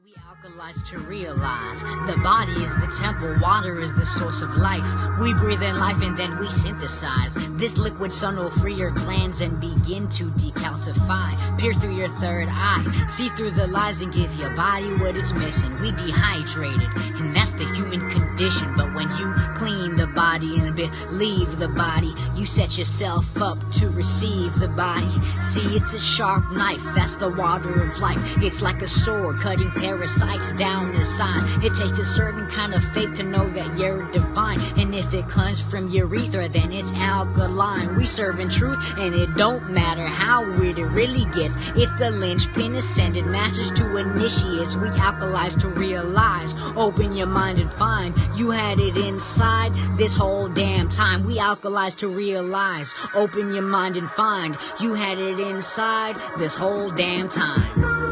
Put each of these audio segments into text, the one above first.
We alkalize to realize the body is the temple, water is the source of life. We breathe in life and then we synthesize. This liquid sun will free your glands and begin to decalcify. Peer through your third eye, see through the lies and give your body what it's missing. We dehydrated, and that's the human condition. But when you clean the body and believe the body, you set yourself up to receive the body. See, it's a sharp knife, that's the water of life. It's like a sword cutting parasites down the sides. It takes a certain kind of faith to know that you're divine. And if it comes from urethra, then it's alkaline. We serve in truth, and it don't matter how weird it really gets. It's the linchpin, ascended masters to initiates. We alkalize to realize. Open your mind and find you had it inside this whole damn time. We alkalize to realize. Open your mind and find you had it inside this whole damn time.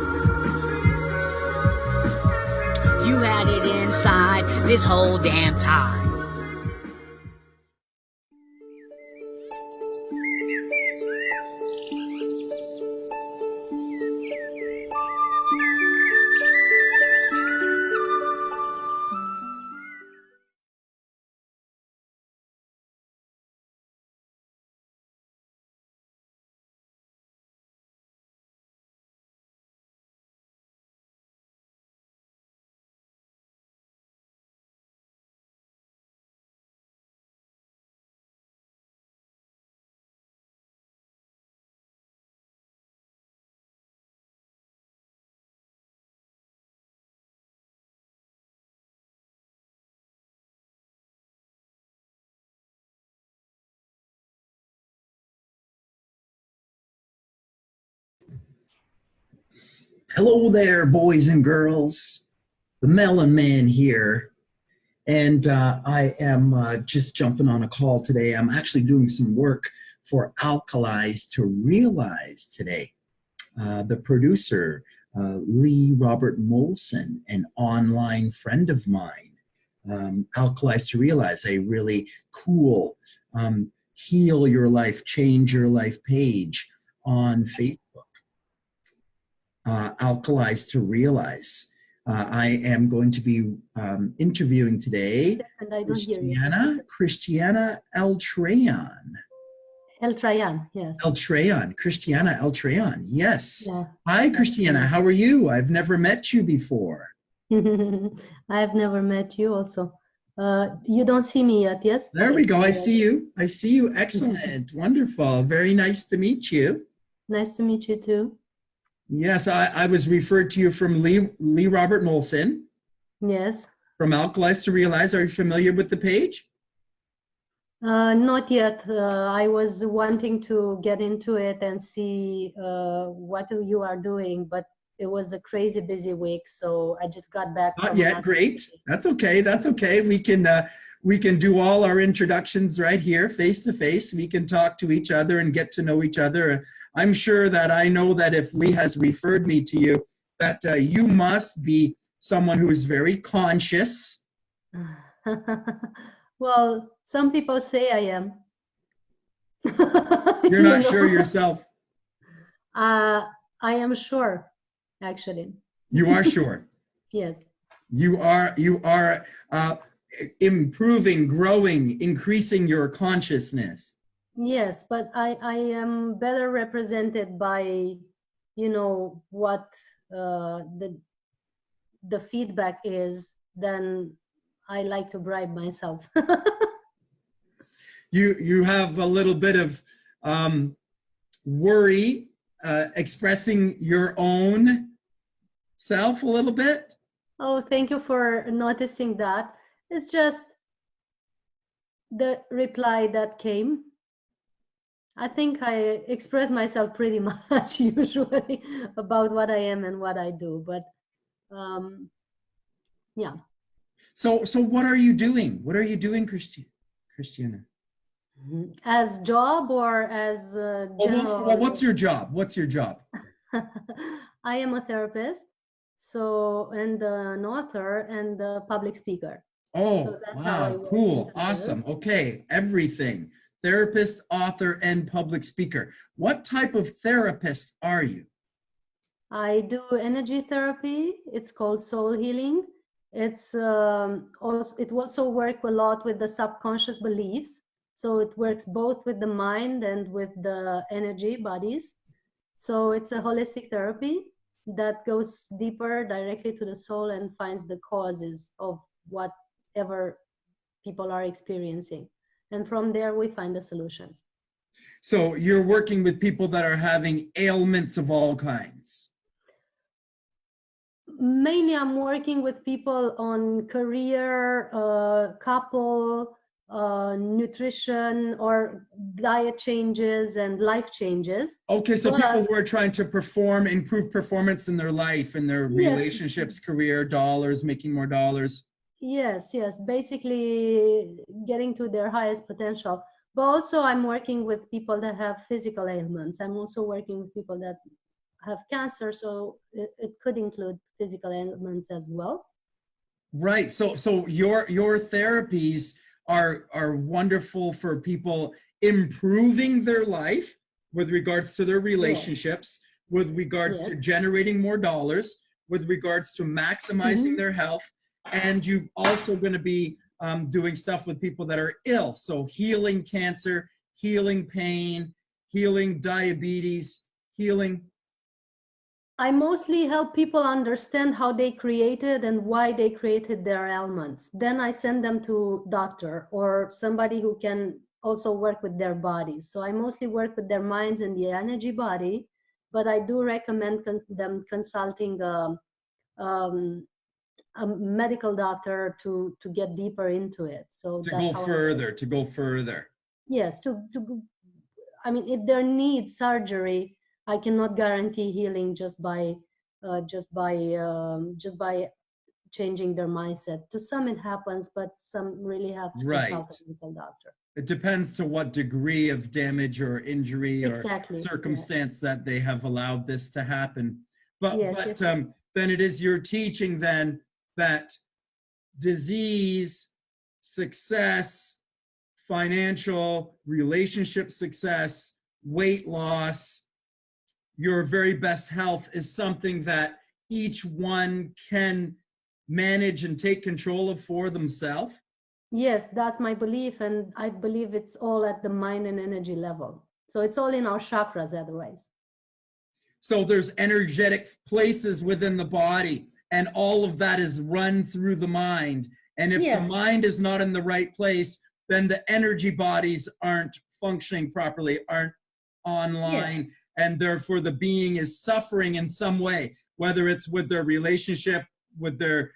You had it inside this whole damn time. Hello there, boys and girls. The Melon Man here. And I am just jumping on a call today. I'm actually doing some work for Alkalize to Realize today. The producer, Lee Robert Molson, an online friend of mine. Alkalize to Realize, a really cool heal your life, change your life page on Facebook. Alkalize to Realize. I am going to be interviewing today Cristiana Eltrayan. Eltrayan, yes. Cristiana Eltrayan, yes. Yeah. Hi, Cristiana, how are you? I've never met you before. I've never met you also. You don't see me yet, yes? There we go, I see you. I see you, excellent, wonderful, very nice to meet you. Nice to meet you too. Yes, I was referred to you from Lee Robert Molson. Yes. From Alkalize to Realize. Are you familiar with the page? Not yet. I was wanting to get into it and see what you are doing, but it was a crazy busy week, so I just got back. Not yet. Great. That's okay. That's okay. We can do all our introductions right here, face to face. We can talk to each other and get to know each other. I'm sure that I know that if Lee has referred me to you, that you must be someone who is very conscious. Well, some people say I am. You're not sure yourself. I am sure, actually. You are sure. Yes. You are improving, growing, increasing your consciousness. Yes, but I am better represented by, you know, what the feedback is than I like to bribe myself. You have a little bit of worry expressing your own self a little bit. Oh, thank you for noticing that. It's just the reply that came. I think I express myself pretty much usually about what I am and what I do, but yeah. So what are you doing? What are you doing, Cristiana? As job or as general? Well, what's your job? What's your job? I am a therapist, and an author and a public speaker. Oh, so that's wow, cool, awesome. Okay, everything. Therapist, author, and public speaker. What type of therapist are you? I do energy therapy. It's called soul healing. It's it also works a lot with the subconscious beliefs. So it works both with the mind and with the energy bodies. So it's a holistic therapy that goes deeper directly to the soul and finds the causes of whatever people are experiencing. And from there, we find the solutions. So you're working with people that are having ailments of all kinds. Mainly, I'm working with people on career, couple, nutrition, or diet changes and life changes. Okay, so people who are trying to perform, improve performance in their life, in their relationships, career, dollars, making more dollars. Yes, yes, basically getting to their highest potential. But also I'm working with people that have physical ailments. I'm also working with people that have cancer, so it could include physical ailments as well. Right. So your therapies are wonderful for people improving their life with regards to their relationships, with regards to generating more dollars, with regards to maximizing their health. And you've also going to be doing stuff with people that are ill. So healing cancer, healing pain, healing diabetes, healing. I mostly help people understand how they created and why they created their ailments. Then I send them to doctor or somebody who can also work with their bodies. So I mostly work with their minds and the energy body, but I do recommend them consulting a medical doctor to get deeper into it. So to go further. Yes, I mean, if there needs surgery, I cannot guarantee healing just by changing their mindset. To some it happens, but some really have to consult a medical doctor. It depends to what degree of damage or injury or circumstance that they have allowed this to happen. But then it is your teaching then that disease, success, financial, relationship success, weight loss, your very best health is something that each one can manage and take control of for themselves? Yes, that's my belief, and I believe it's all at the mind and energy level. So it's all in our chakras otherwise. So there's energetic places within the body, and all of that is run through the mind. And if the mind is not in the right place, then the energy bodies aren't functioning properly, aren't online, and therefore the being is suffering in some way, whether it's with their relationship, with their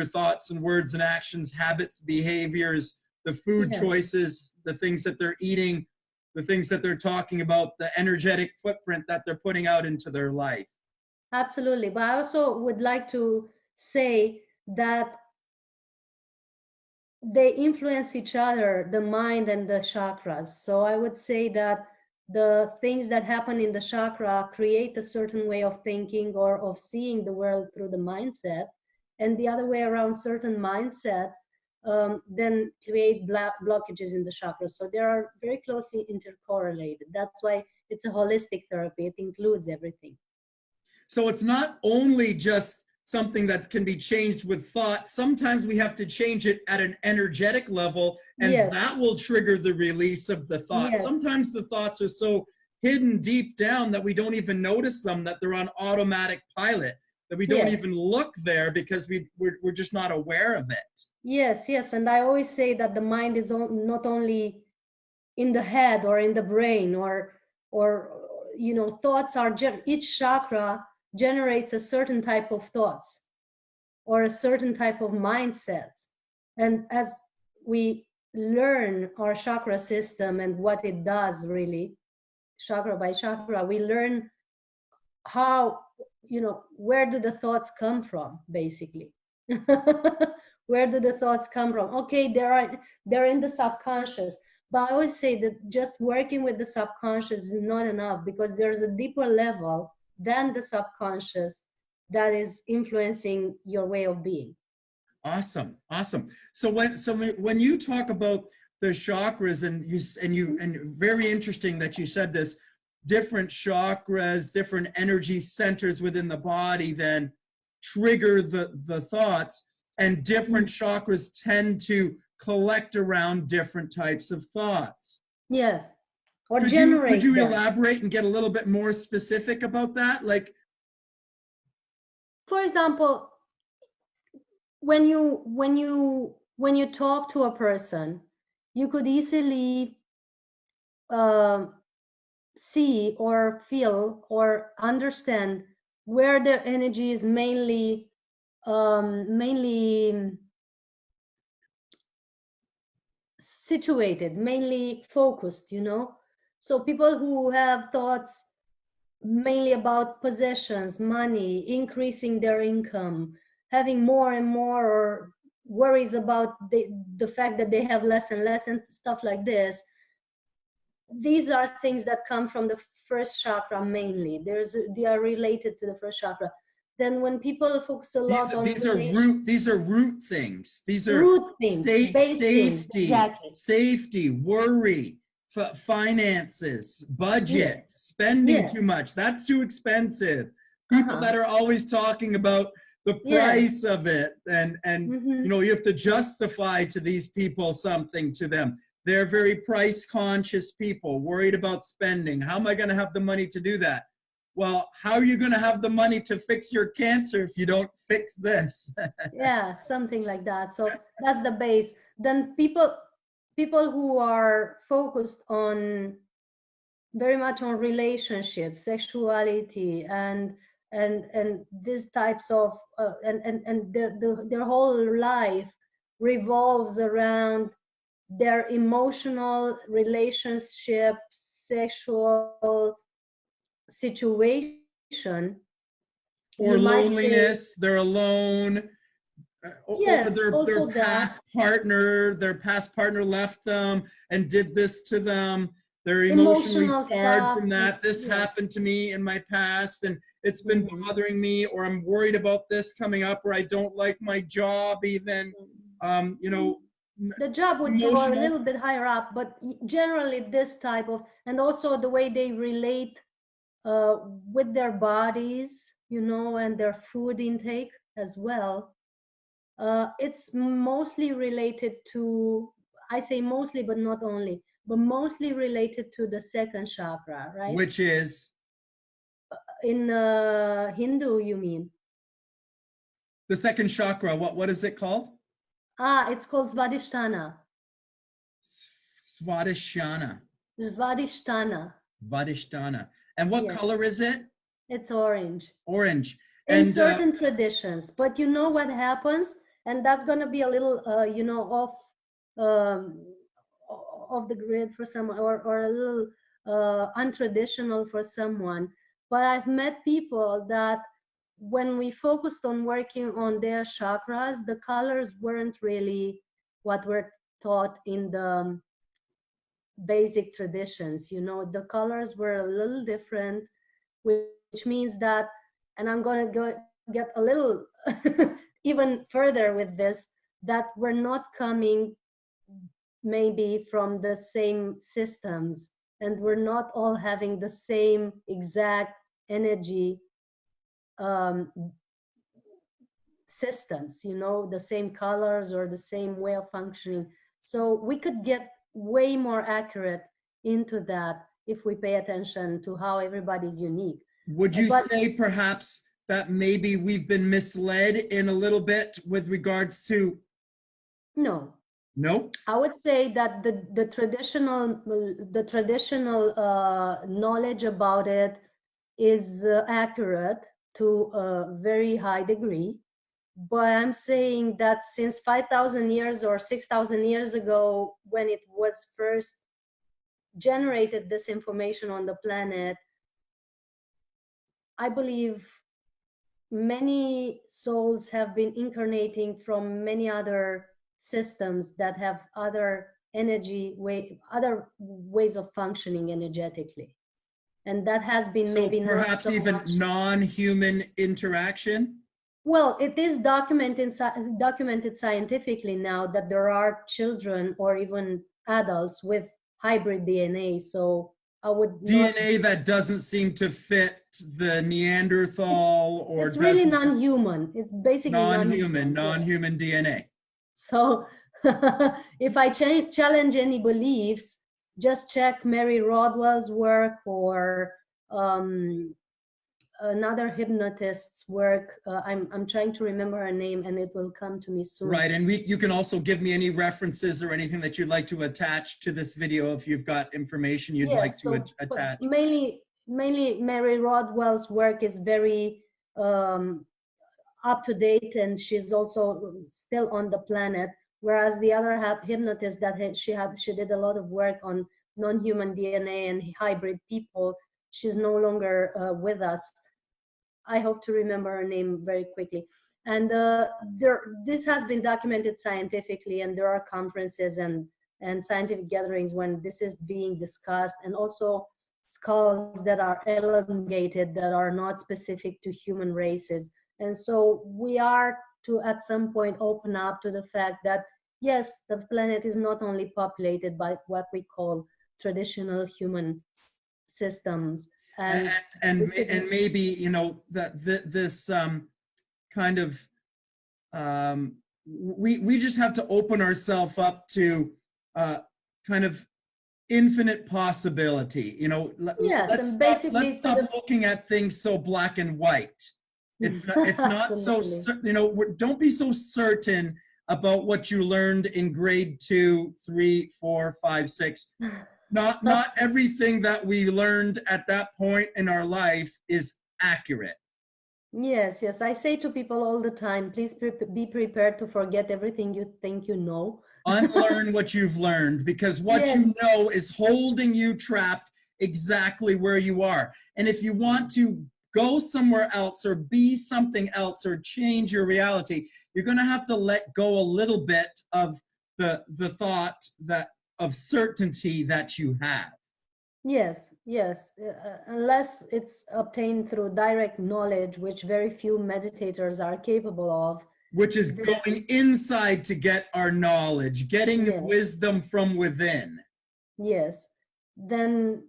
thoughts and words and actions, habits, behaviors, the food choices, the things that they're eating, the things that they're talking about, the energetic footprint that they're putting out into their life. Absolutely. But I also would like to say that they influence each other, the mind and the chakras. So I would say that the things that happen in the chakra create a certain way of thinking or of seeing the world through the mindset, and the other way around, certain mindsets then create blockages in the chakras. So they are very closely intercorrelated. That's why it's a holistic therapy. It includes everything. So it's not only just something that can be changed with thought. Sometimes we have to change it at an energetic level, and that will trigger the release of the thought. Sometimes the thoughts are so hidden deep down that we don't even notice them, that they're on automatic pilot, that we don't even look there because we're just not aware of it. Yes, and I always say that the mind is not only in the head or in the brain or thoughts are, each chakra generates a certain type of thoughts or a certain type of mindsets. And as we learn our chakra system and what it does really, chakra by chakra, we learn how, where do the thoughts come from, basically. Where do the thoughts come from? Okay, they're in the subconscious. But I always say that just working with the subconscious is not enough, because there's a deeper level than the subconscious that is influencing your way of being. Awesome. So when you talk about the chakras, and very interesting that you said this, different chakras, different energy centers within the body then trigger the thoughts, and different chakras tend to collect around different types of thoughts. Yes. Or Could generate you them. elaborate and get a little bit more specific about that? Like, for example, when you talk to a person, you could easily see or feel or understand where their energy is mainly situated, mainly focused, you know. So people who have thoughts mainly about possessions, money, increasing their income, having more and more, or worries about the fact that they have less and less and stuff like this. These are things that come from the first chakra mainly. They are related to the first chakra. Then when people focus a lot on these are root things. These are root things, base things, safety, exactly. safety, worry, finances, budget, spending too much. That's too expensive. People that are always talking about the price of it, and you know, you have to justify to these people something to them. They're very price conscious people, worried about spending. How am I going to have the money to do that? Well, how are you going to have the money to fix your cancer if you don't fix this? Yeah, something like that. So that's the base. Then people who are focused on very much on relationships, sexuality, and these types of and their whole life revolves around their emotional relationship, sexual situation, or loneliness, they're alone, yes, or their past partner left them and did this to them. They're emotionally scarred from that. This happened to me in my past, and it's been bothering me, or I'm worried about this coming up, or I don't like my job even. You know, the job would go a little bit higher up, but generally this type of, and also the way they relate with their bodies, you know, and their food intake as well. It's mostly related to, I say mostly, but not only, but mostly related to the second chakra, right? Which is? In Hindu, you mean? The second chakra, what is it called? It's called Svadhisthana. Svadhisthana. Svadhisthana. And what color is it? It's orange. Orange. In certain traditions, but you know what happens, and that's going to be a little, you know, off the grid for someone, or a little untraditional for someone. But I've met people that when we focused on working on their chakras, the colors weren't really what were taught in the basic traditions. You know, the colors were a little different, which means that, and I'm going to get a little even further with this, that we're not coming maybe from the same systems, and we're not all having the same exact energy systems, you know, the same colors or the same way of functioning. So we could get way more accurate into that if we pay attention to how everybody's unique. Would you say perhaps that maybe we've been misled in a little bit with regards to? No. I would say that the traditional knowledge about it is accurate to a very high degree. But I'm saying that since 5,000 years or 6,000 years ago, when it was first generated, this information on the planet, I believe many souls have been incarnating from many other systems that have other other ways of functioning energetically. And that has been maybe perhaps not so even non-human interaction? Well, it is documented scientifically now that there are children or even adults with hybrid DNA. So I would DNA that doesn't seem to fit the Neanderthal, or it's really doesn't non-human. It's basically non-human DNA. So if I challenge any beliefs, just check Mary Rodwell's work or another hypnotist's work. I'm trying to remember her name, and it will come to me soon. Right, and you can also give me any references or anything that you'd like to attach to this video if you've got information you'd like to attach. Mainly Mary Rodwell's work is very up to date, and she's also still on the planet. Whereas the other hypnotist that she did a lot of work on non-human DNA and hybrid people. She's no longer with us. I hope to remember her name very quickly. And this has been documented scientifically, and there are conferences and scientific gatherings when this is being discussed, and also skulls that are elongated, that are not specific to human races. And so we are to, at some point, open up to the fact that, yes, the planet is not only populated by what we call traditional human systems. And maybe, you know, that this kind of, we just have to open ourselves up to kind of infinite possibility. You know, let's stop looking at things so black and white. It's not so, you know, don't be so certain about what you learned in grade 2, 3, 4, 5, 6. Not everything that we learned at that point in our life is accurate. Yes, yes. I say to people all the time, please be prepared to forget everything you think you know. Unlearn what you've learned, because what you know is holding you trapped exactly where you are. And if you want to go somewhere else or be something else or change your reality, you're going to have to let go a little bit of the thought that of certainty that you have. Yes, yes. Unless it's obtained through direct knowledge, which very few meditators are capable of. Which is going inside to get our knowledge, getting wisdom from within. Yes. Then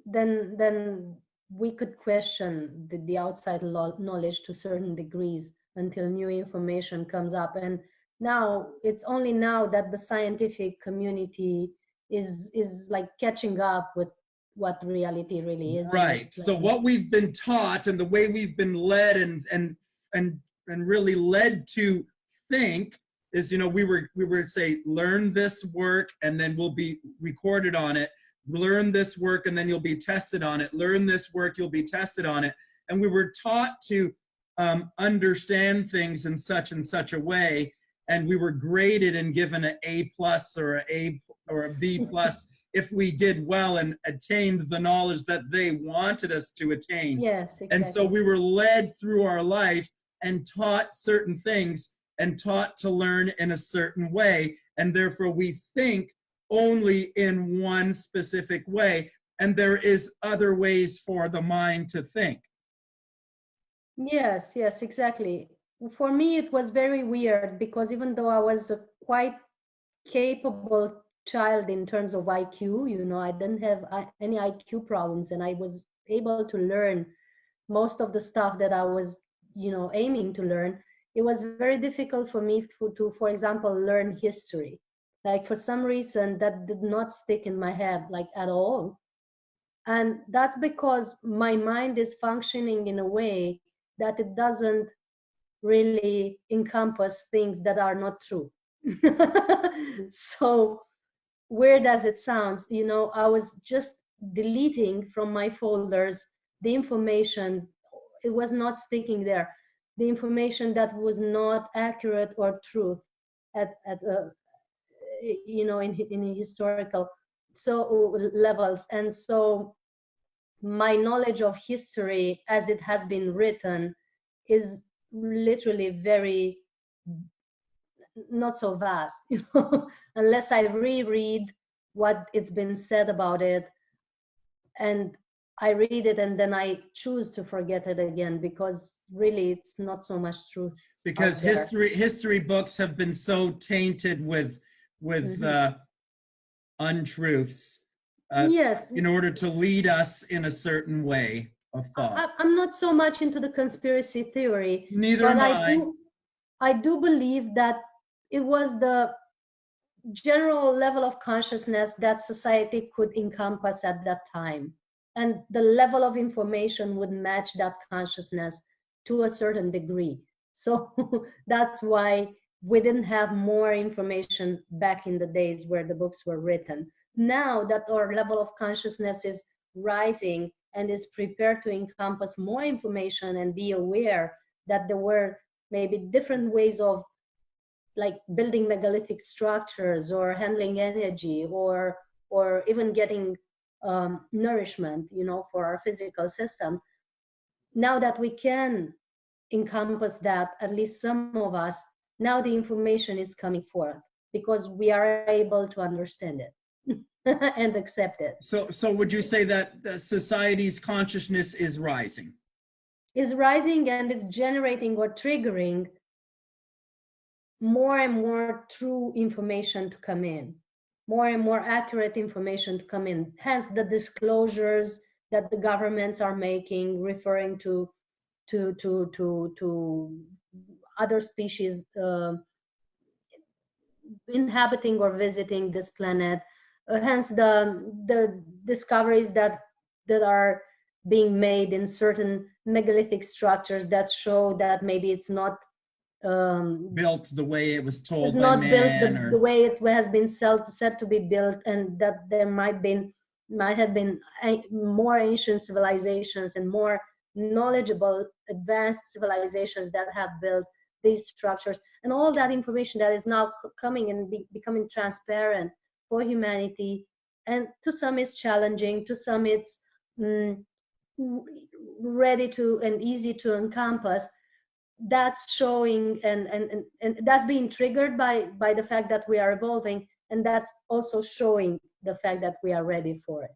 we could question the outside knowledge to certain degrees until new information comes up. And now, it's only now that the scientific community is like catching up with what reality really is. Right. So what we've been taught and the way we've been led and really led to think is, you know, we were say, learn this work and then we'll be recorded on it. Learn this work and then you'll be tested on it. Learn this work, you'll be tested on it. And we were taught to understand things in such and such a way, and we were graded and given an A+ or a B+ if we did well and attained the knowledge that they wanted us to attain. Yes, exactly. And so we were led through our life and taught certain things and taught to learn in a certain way, and therefore we think only in one specific way, and there is other ways for the mind to think. Yes, yes, exactly. For me, it was very weird because even though I was a quite capable child in terms of IQ, you know, I didn't have any IQ problems, and I was able to learn most of the stuff that I was, you know, aiming to learn. It was very difficult for me to, for example, learn history. Like, for some reason, that did not stick in my head, like, at all. And that's because my mind is functioning in a way that it doesn't really encompass things that are not true. So weird as it sounds, you know, I was just deleting from my folders the information. It was not sticking there. The information that was not accurate or truth at you know, in historical levels. And so my knowledge of history as it has been written is literally very not so vast, you know, unless I reread what it's been said about it, and I read it and then I choose to forget it again, because really it's not so much truth. Because history books have been so tainted with untruths Yes. in order to lead us in a certain way of thought. I'm not so much into the conspiracy theory, Neither but am I do believe that it was the general level of consciousness that society could encompass at that time. And the level of information would match that consciousness to a certain degree. So that's why we didn't have more information back in the days where the books were written. Now that our level of consciousness is rising and is prepared to encompass more information and be aware that there were maybe different ways of like building megalithic structures or handling energy or even getting nourishment, you know, for our physical systems. Now that we can encompass that, at least some of us, now the information is coming forth because we are able to understand it and accept it. So would you say that the society's consciousness is rising? Is rising, and it's generating or triggering more and more true information to come in, more and more accurate information to come in. Hence the disclosures that the governments are making, referring to other species inhabiting or visiting this planet. Hence the discoveries that are being made in certain megalithic structures that show that maybe it's not built the way it was told it's by not man, built the way it has been said to be built, and that there might have been more ancient civilizations and more knowledgeable advanced civilizations that have built these structures, and all that information that is now coming and becoming transparent for humanity. And to some it's challenging, to some it's ready to and easy to encompass. That's showing and that's being triggered by the fact that we are evolving, and that's also showing the fact that we are ready for it.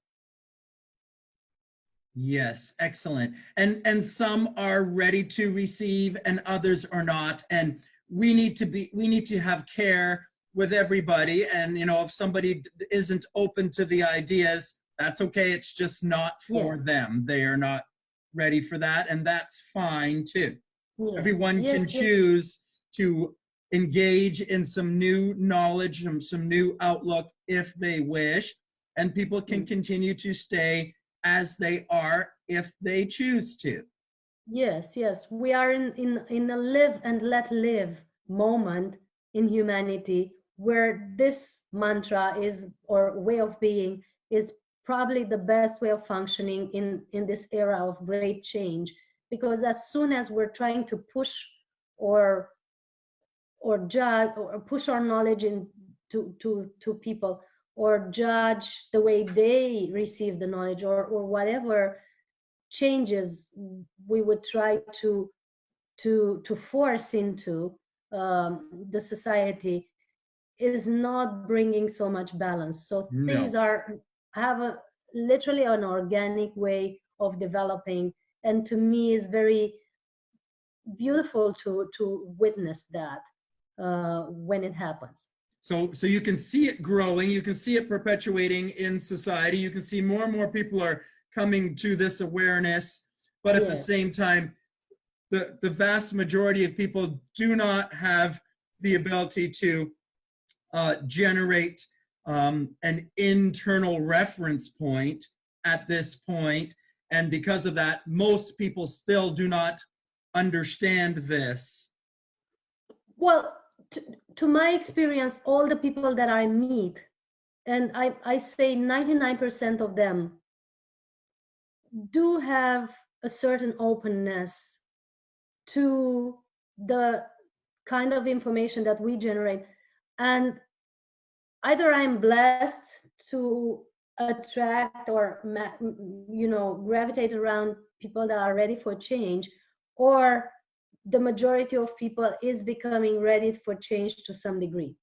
Yes, excellent. And some are ready to receive and others are not. And we need to have care with everybody. And you know, if somebody isn't open to the ideas, that's okay. It's just not for them. They are not ready for that, and that's fine too. Yes. Everyone can choose to engage in some new knowledge and some new outlook if they wish, and people can continue to stay as they are if they choose to. Yes, we are in a live and let live moment in humanity where this mantra is, or way of being, is probably the best way of functioning in this era of great change. Because as soon as we're trying to push or judge or push our knowledge to people, or judge the way they receive the knowledge, or whatever changes we would try to force into the society, is not bringing so much balance. So things have literally an organic way of developing, and to me is very beautiful to witness that when it happens. So you can see it growing, you can see it perpetuating in society, you can see more and more people are coming to this awareness, but at the same time, the vast majority of people do not have the ability to generate an internal reference point at this point, and because of that, most people still do not understand this. Well, to my experience, all the people that I meet, and I say 99% of them do have a certain openness to the kind of information that we generate. And either I'm blessed to attract or, you know, gravitate around people that are ready for change, or the majority of people is becoming ready for change to some degree.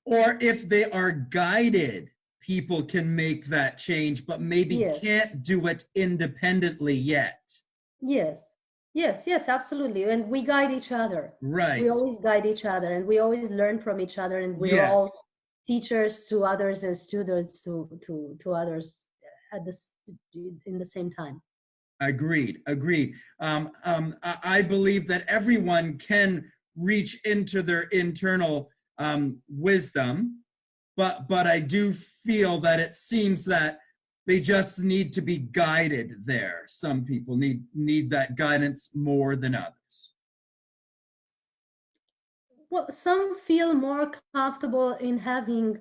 Or if they are guided, people can make that change, but maybe can't do it independently yet. Yes, absolutely. And we guide each other. Right. We always guide each other, and we always learn from each other, and we're all teachers to others and students to others at this in the same time. Agreed. Agreed. I believe that everyone can reach into their internal wisdom, but I do feel that it seems that they just need to be guided there. Some people need that guidance more than others. Well, some feel more comfortable in having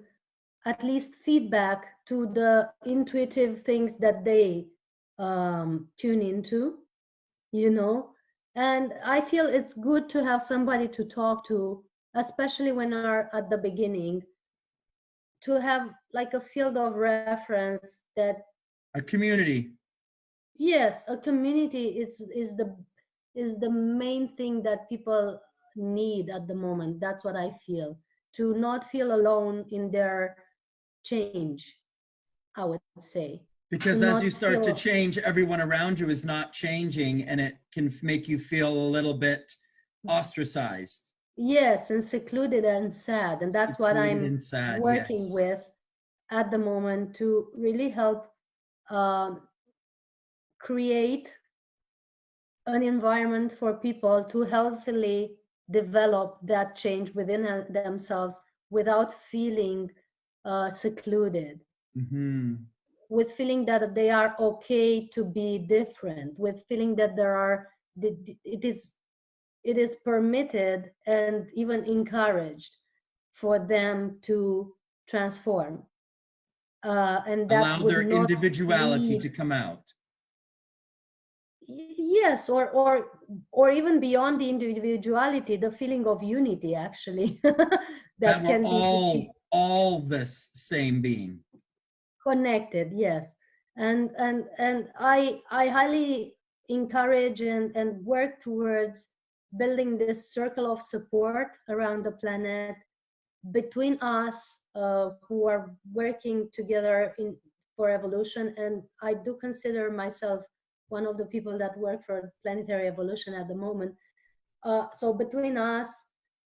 at least feedback to the intuitive things that they tune into, you know. And I feel it's good to have somebody to talk to, especially when are at the beginning, to have like a field of reference that A community. yes, a community is the main thing that people need at the moment. That's what I feel, to not feel alone in their change, I would say. Because To as not you start to feel, change, everyone around you is not changing, and it can make you feel a little bit ostracized. yes, and secluded and sad. And that's what Secluded I'm and sad, working yes. with at the moment, to really help create an environment for people to healthily develop that change within themselves without feeling secluded, Mm-hmm. with feeling that they are okay to be different, with feeling that it is permitted and even encouraged for them to transform, and that Allow would their not individuality lead, to come out. yes, or even beyond the individuality, the feeling of unity, actually, That that we're can be achieved. all this same being. Connected, yes. And I highly encourage and work towards building this circle of support around the planet between us, who are working together for evolution. And I do consider myself one of the people that work for planetary evolution at the moment. So between us,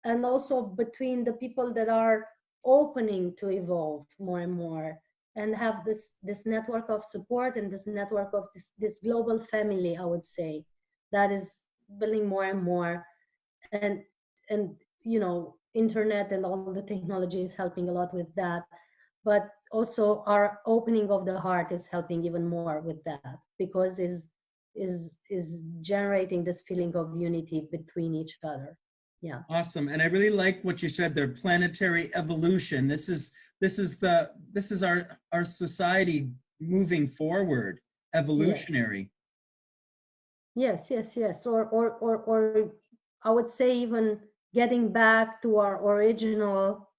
and also between the people that are opening to evolve more and more, and have this network of support, and this network of this global family, I would say, that is building more and more. And you know, internet and all the technology is helping a lot with that, but also our opening of the heart is helping even more with that, because is generating this feeling of unity between each other. Yeah. Awesome. And I really like what you said there, planetary evolution. This is our society moving forward, evolutionary. Yes, yes, yes. Or I would say even getting back to our original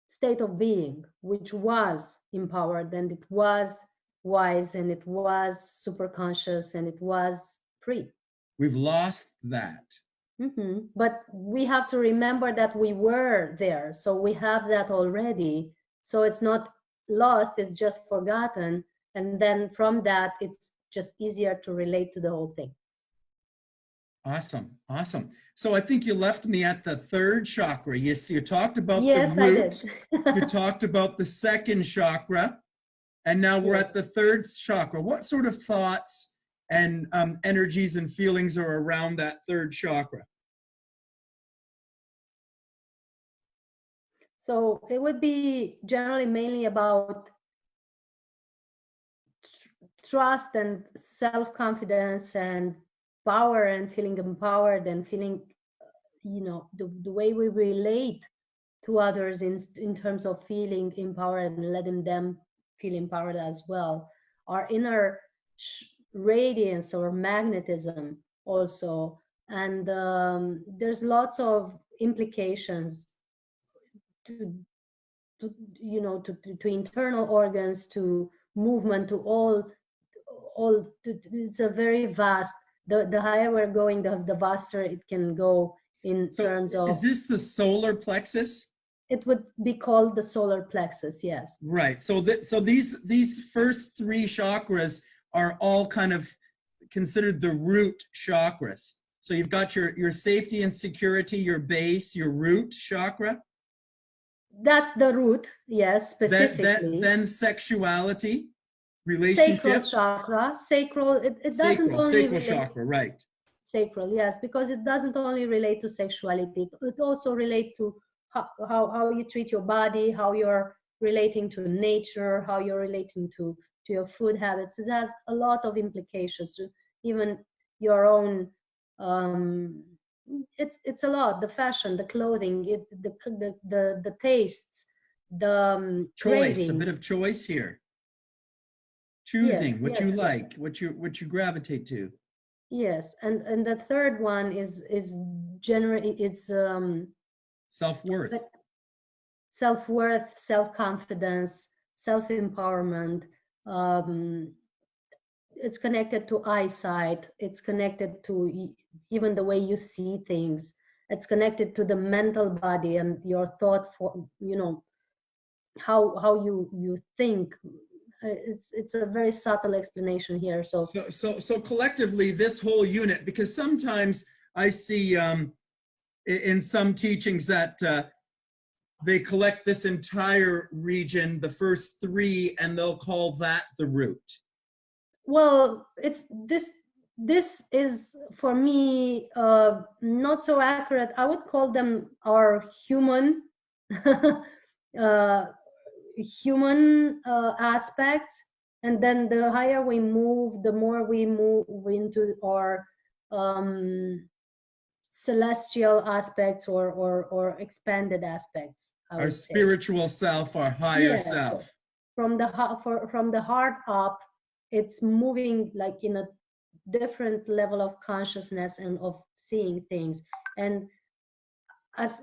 state of being, which was empowered, and it was wise, and it was super conscious, and it was free. We've lost that. But we have to remember that we were there, so we have that already. So it's not lost, it's just forgotten. And then from that, it's just easier to relate to the whole thing. Awesome. Awesome. So I think you left me at the third chakra. Yes, you talked about Yes, the root. I did. You talked about the second chakra. And now we're at the third chakra. What sort of thoughts and energies and feelings are around that third chakra? So it would be generally mainly about trust and self-confidence and power, and feeling empowered, and feeling, you know, the way we relate to others in terms of feeling empowered and letting them feel empowered as well. Our inner radiance or magnetism also. And there's lots of implications to you know, to internal organs, to movement, to all it's a very vast, the higher we're going, the vaster it can go in terms of. Is this the solar plexus? It would be called the solar plexus, yes. Right. So these first three chakras are all kind of considered the root chakras. So you've got your safety and security, your base, your root chakra. That's the root, yes, specifically. Then sexuality, Sacral relationship, chakra, sacral, it doesn't sacral, only sacral relate, chakra, right. sacral, yes, because it doesn't only relate to sexuality, it also relates to how you treat your body, how you're relating to nature, how you're relating to your food habits. It has a lot of implications to even your own, it's a lot, the fashion, the clothing, the tastes, the Choice, a bit cravings. of choice here. Choosing Yes, what you yes, like, what you gravitate to. yes, and the third one is generally it's Self-worth. self-worth, self-confidence, self-empowerment. It's connected to eyesight. It's connected to even the way you see things. It's connected to the mental body and your thought, for how you think. It's a very subtle explanation here. So collectively, this whole unit, because sometimes I see in some teachings that they collect this entire region, the first three, and they'll call that the root. Well, it's this is for me not so accurate. I would call them our human human aspects, and then the higher we move, the more we move into our celestial aspects or expanded aspects, I would say. Spiritual self, our higher self. From the heart up, it's moving like in a different level of consciousness and of seeing things. And as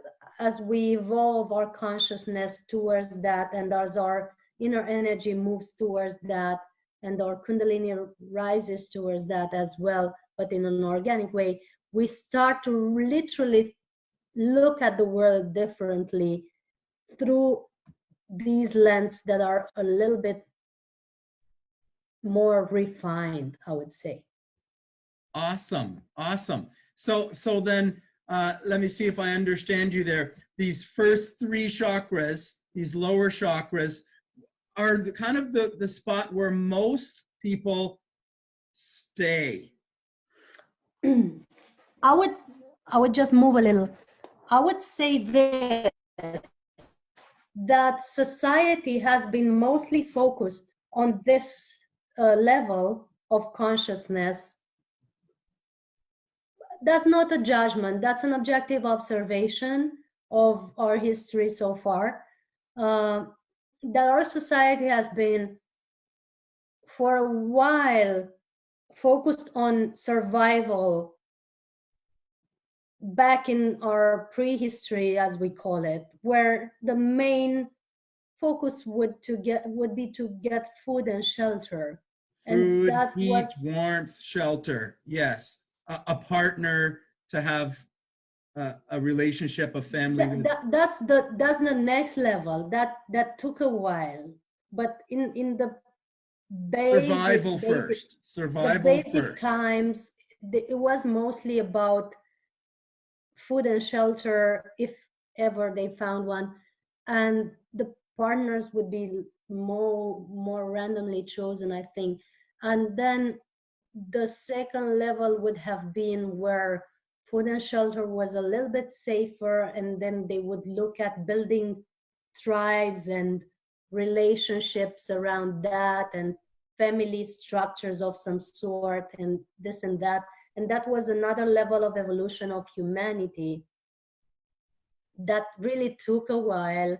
we evolve our consciousness towards that, and as our inner energy moves towards that, and our kundalini rises towards that as well, but in an organic way, we start to literally look at the world differently through these lenses that are a little bit more refined, I would say. Awesome. So then let me see if I understand you there. These first three chakras, these lower chakras, are kind of the spot where most people stay. I would just move a little. I would say this, that society has been mostly focused on this level of consciousness. That's not a judgment, that's an objective observation of our history so far, that our society has been for a while focused on survival back in our prehistory, as we call it, where the main focus would be to get food and shelter. Food, and that heat, warmth, shelter. Yes, a partner to have a relationship, a family. That's the next level. That took a while, but in the survival first. Times, it was mostly about food and shelter, if ever they found one, and the partners would be more randomly chosen, I think. And then the second level would have been where food and shelter was a little bit safer, and then they would look at building tribes and relationships around that, and family structures of some sort, and this and that. And that was another level of evolution of humanity that really took a while.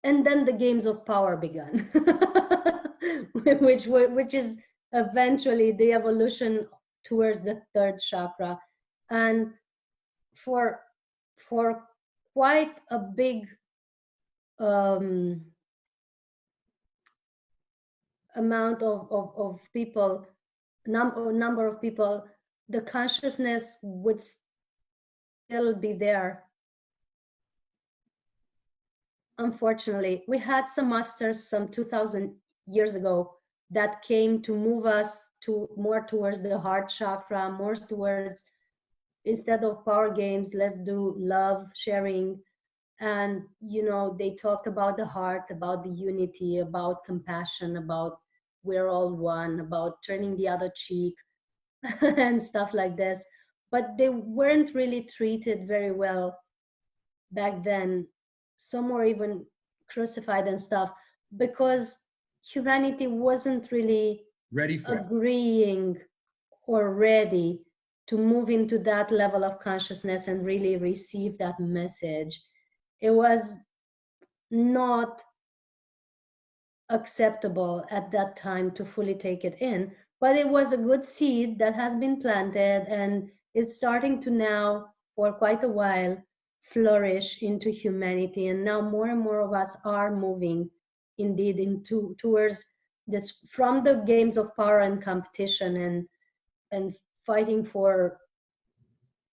And then the games of power began, which is eventually the evolution towards the third chakra. And for quite a big amount of people, number of people, the consciousness would still be there. Unfortunately, we had some masters some 2,000 years ago that came to move us to more towards the heart chakra, more towards, instead of power games, let's do love, sharing, And, you know, they talked about the heart, about the unity, about compassion, about we're all one, about turning the other cheek and stuff like this. But they weren't really treated very well back then. Some were even crucified and stuff because humanity wasn't really Ready for it. agreeing or ready to move into that level of consciousness and really receive that message. It was not acceptable at that time to fully take it in, but it was a good seed that has been planted, and it's starting to now, for quite a while, flourish into humanity. And now more and more of us are moving indeed into towards this, from the games of power and competition and fighting for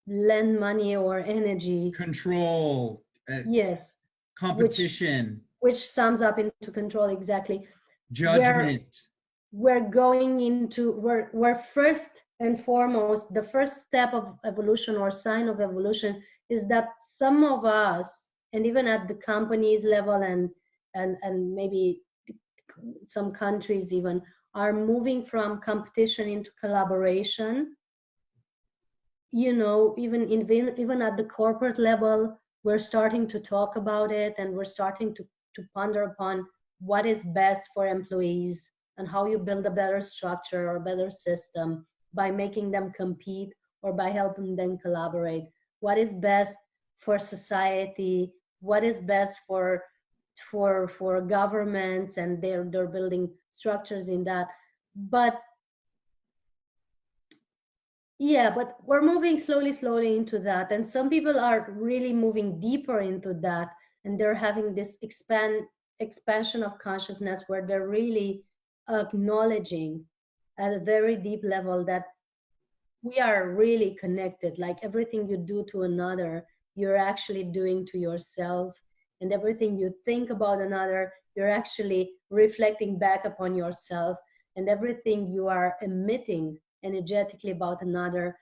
land, money, or energy. Control. Yes. Competition. Which sums up into control, exactly. Judgment. We're going into, we're first and foremost, the first step of evolution or sign of evolution is that some of us, and even at the companies level and maybe some countries even, are moving from competition into collaboration. You know, even at the corporate level, we're starting to talk about it, and we're starting to ponder upon what is best for employees and how you build a better structure or better system by making them compete or by helping them collaborate. What is best for society? What is best for governments, and they're building structures in that. But yeah, but we're moving slowly into that, and some people are really moving deeper into that, and they're having this expansion of consciousness where they're really acknowledging at a very deep level that we are really connected. Like everything you do to another, you're actually doing to yourself, and everything you think about another, you're actually reflecting back upon yourself, and everything you are emitting energetically about another,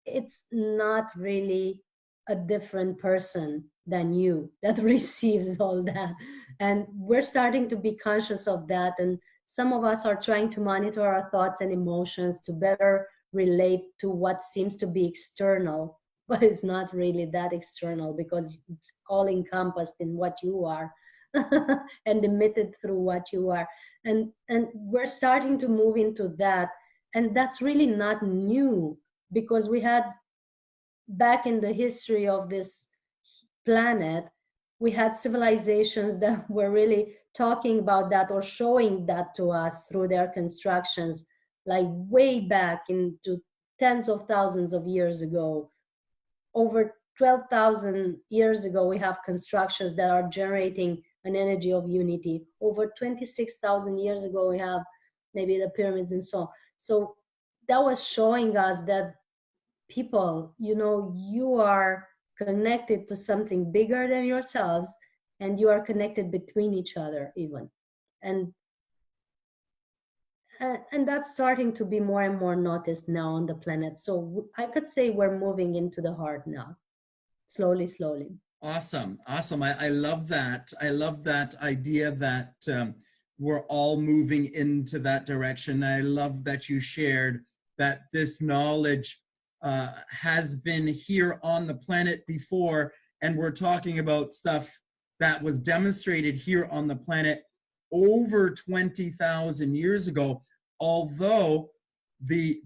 it's not really a different person than you that receives all that. And we're starting to be conscious of that, and some of us are trying to monitor our thoughts and emotions to better relate to what seems to be external, but it's not really that external because it's all encompassed in what you are and emitted through what you are. And we're starting to move into that. And that's really not new, because we had, back in the history of this planet, we had civilizations that were really talking about that or showing that to us through their constructions, like way back into tens of thousands of years ago. Over 12,000 years ago, we have constructions that are generating an energy of unity. Over 26,000 years ago, we have maybe the pyramids and so on. So that was showing us that people, you know, you are connected to something bigger than yourselves, and you are connected between each other even. And that's starting to be more and more noticed now on the planet. So I could say we're moving into the heart now, slowly. Awesome. I love that. I love that idea that we're all moving into that direction. I love that you shared that this knowledge has been here on the planet before, and we're talking about stuff that was demonstrated here on the planet over 20,000 years ago. Although the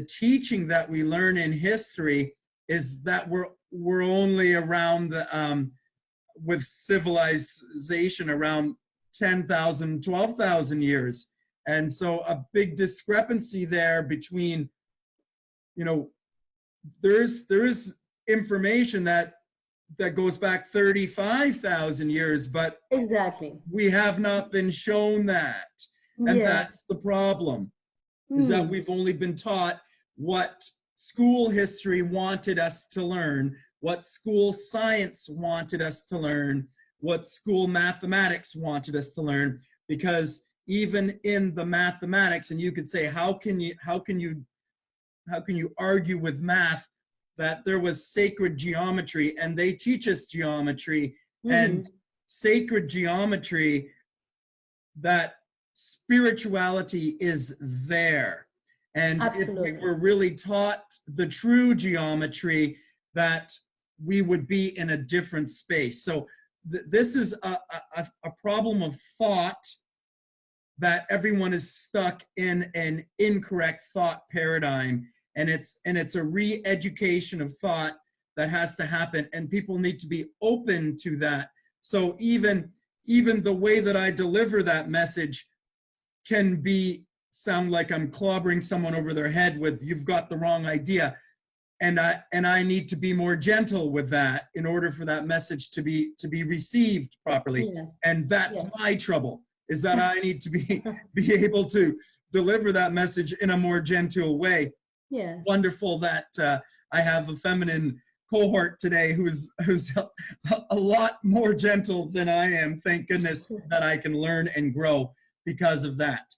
teaching that we learn in history is that we're only around the, with civilization around 10,000, 12,000 years. And so a big discrepancy there between, you know, there is information that goes back 35,000 years, but Exactly. we have not been shown that. And that's the problem, is that we've only been taught what school history wanted us to learn, what school science wanted us to learn, what school mathematics wanted us to learn. Because even in the mathematics, and you could say, how can you argue with math that there was sacred geometry, and they teach us geometry, and sacred geometry, that spirituality is there. And Absolutely. if we were really taught the true geometry, that we would be in a different space. So this is a problem of thought, that everyone is stuck in an incorrect thought paradigm, and it's a re-education of thought that has to happen, and people need to be open to that. So even the way that I deliver that message can sound like I'm clobbering someone over their head with, you've got the wrong idea, and I need to be more gentle with that in order for that message to be received properly. Yes. And that's Yes. my trouble, is that I need to be able to deliver that message in a more gentle way. Yes. Wonderful that I have a feminine cohort today who's a lot more gentle than I am. Thank goodness that I can learn and grow because of that.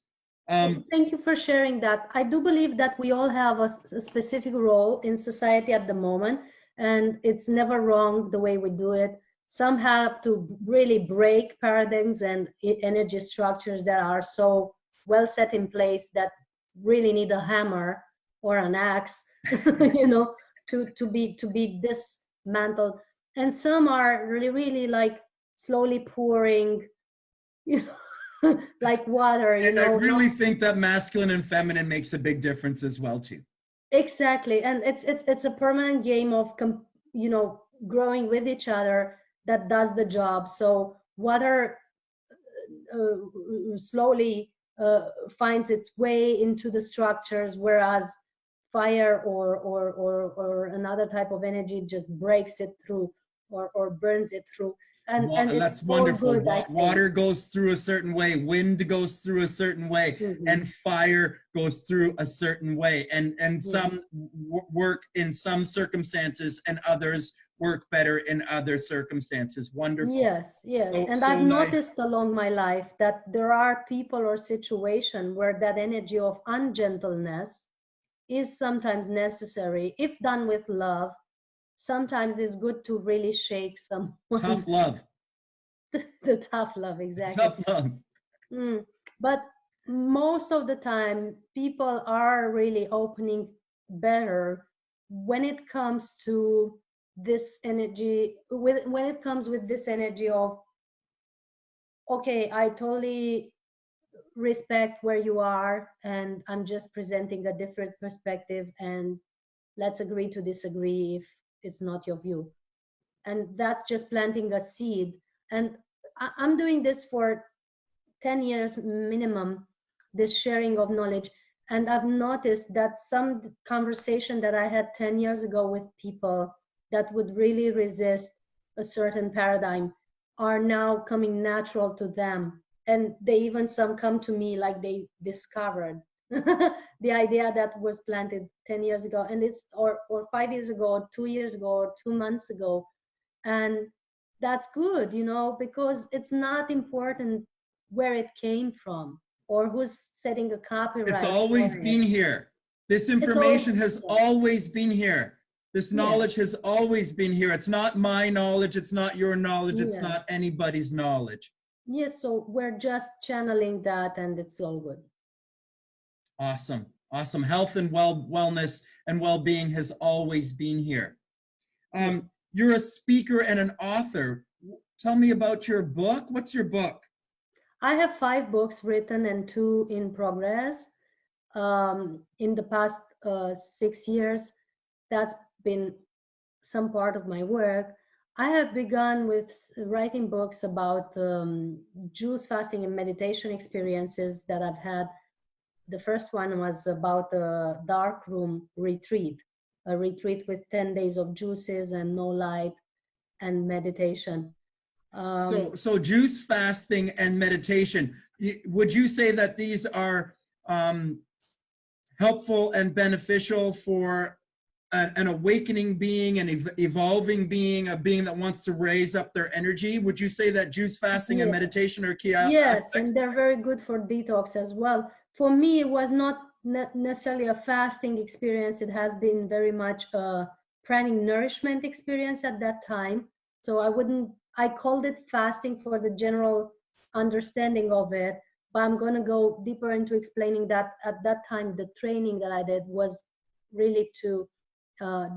Thank you for sharing that. I do believe that we all have a specific role in society at the moment, and it's never wrong the way we do it. Some have to really break paradigms and energy structures that are so well set in place that really need a hammer or an axe, you know, to be dismantled. And some are really like slowly pouring, you know, like water, you And know. I really think that masculine and feminine makes a big difference as well too. Exactly, and it's a permanent game of you know, growing with each other that does the job. So water slowly finds its way into the structures, whereas fire or another type of energy just breaks it through or burns it through. And it's that's wonderful. good, Water goes through a certain way, wind goes through a certain way, and fire goes through a certain way. And some work in some circumstances, and others work better in other circumstances. Wonderful. Yes, yes. So, And so I've nice. noticed along my life that there are people or situations where that energy of ungentleness is sometimes necessary. If done with love, sometimes it's good to really shake someone. Tough love. The tough love, exactly. Tough love. But most of the time, people are really opening better when it comes to this energy, when it comes with this energy of, okay, I totally respect where you are, and I'm just presenting a different perspective, and let's agree to disagree if it's not your view. And that's just planting a seed. And I'm doing this for 10 years minimum, this sharing of knowledge. And I've noticed that some conversation that I had 10 years ago with people that would really resist a certain paradigm are now coming natural to them. And they even some come to me like they discovered the idea that was planted 10 years ago, and it's or 5 years ago, or 2 years ago, or 2 months ago. And that's good, you know, because it's not important where it came from or who's setting a copyright. It's always been here. This information has always been here. This knowledge has always been here. It's not my knowledge. It's not your knowledge. It's not anybody's knowledge. Yes, so we're just channeling that, and it's all good. Awesome. Awesome. Health and wellness and well-being has always been here. You're a speaker and an author. Tell me about your book. What's your book? I have 5 books written and 2 in progress. In the past 6 years, that's been some part of my work. I have begun with writing books about juice fasting and meditation experiences that I've had. The first one was about a dark room retreat, a retreat with 10 days of juices and no light and meditation. So juice fasting and meditation, would you say that these are helpful and beneficial for an awakening being, an evolving being, a being that wants to raise up their energy? Would you say that juice fasting and meditation are key aspects? Yes, and they're very good for detox as well. For me, it was not necessarily a fasting experience. It has been very much a pranic nourishment experience at that time. So I I called it fasting for the general understanding of it, but I'm going to go deeper into explaining that at that time, the training that I did was really to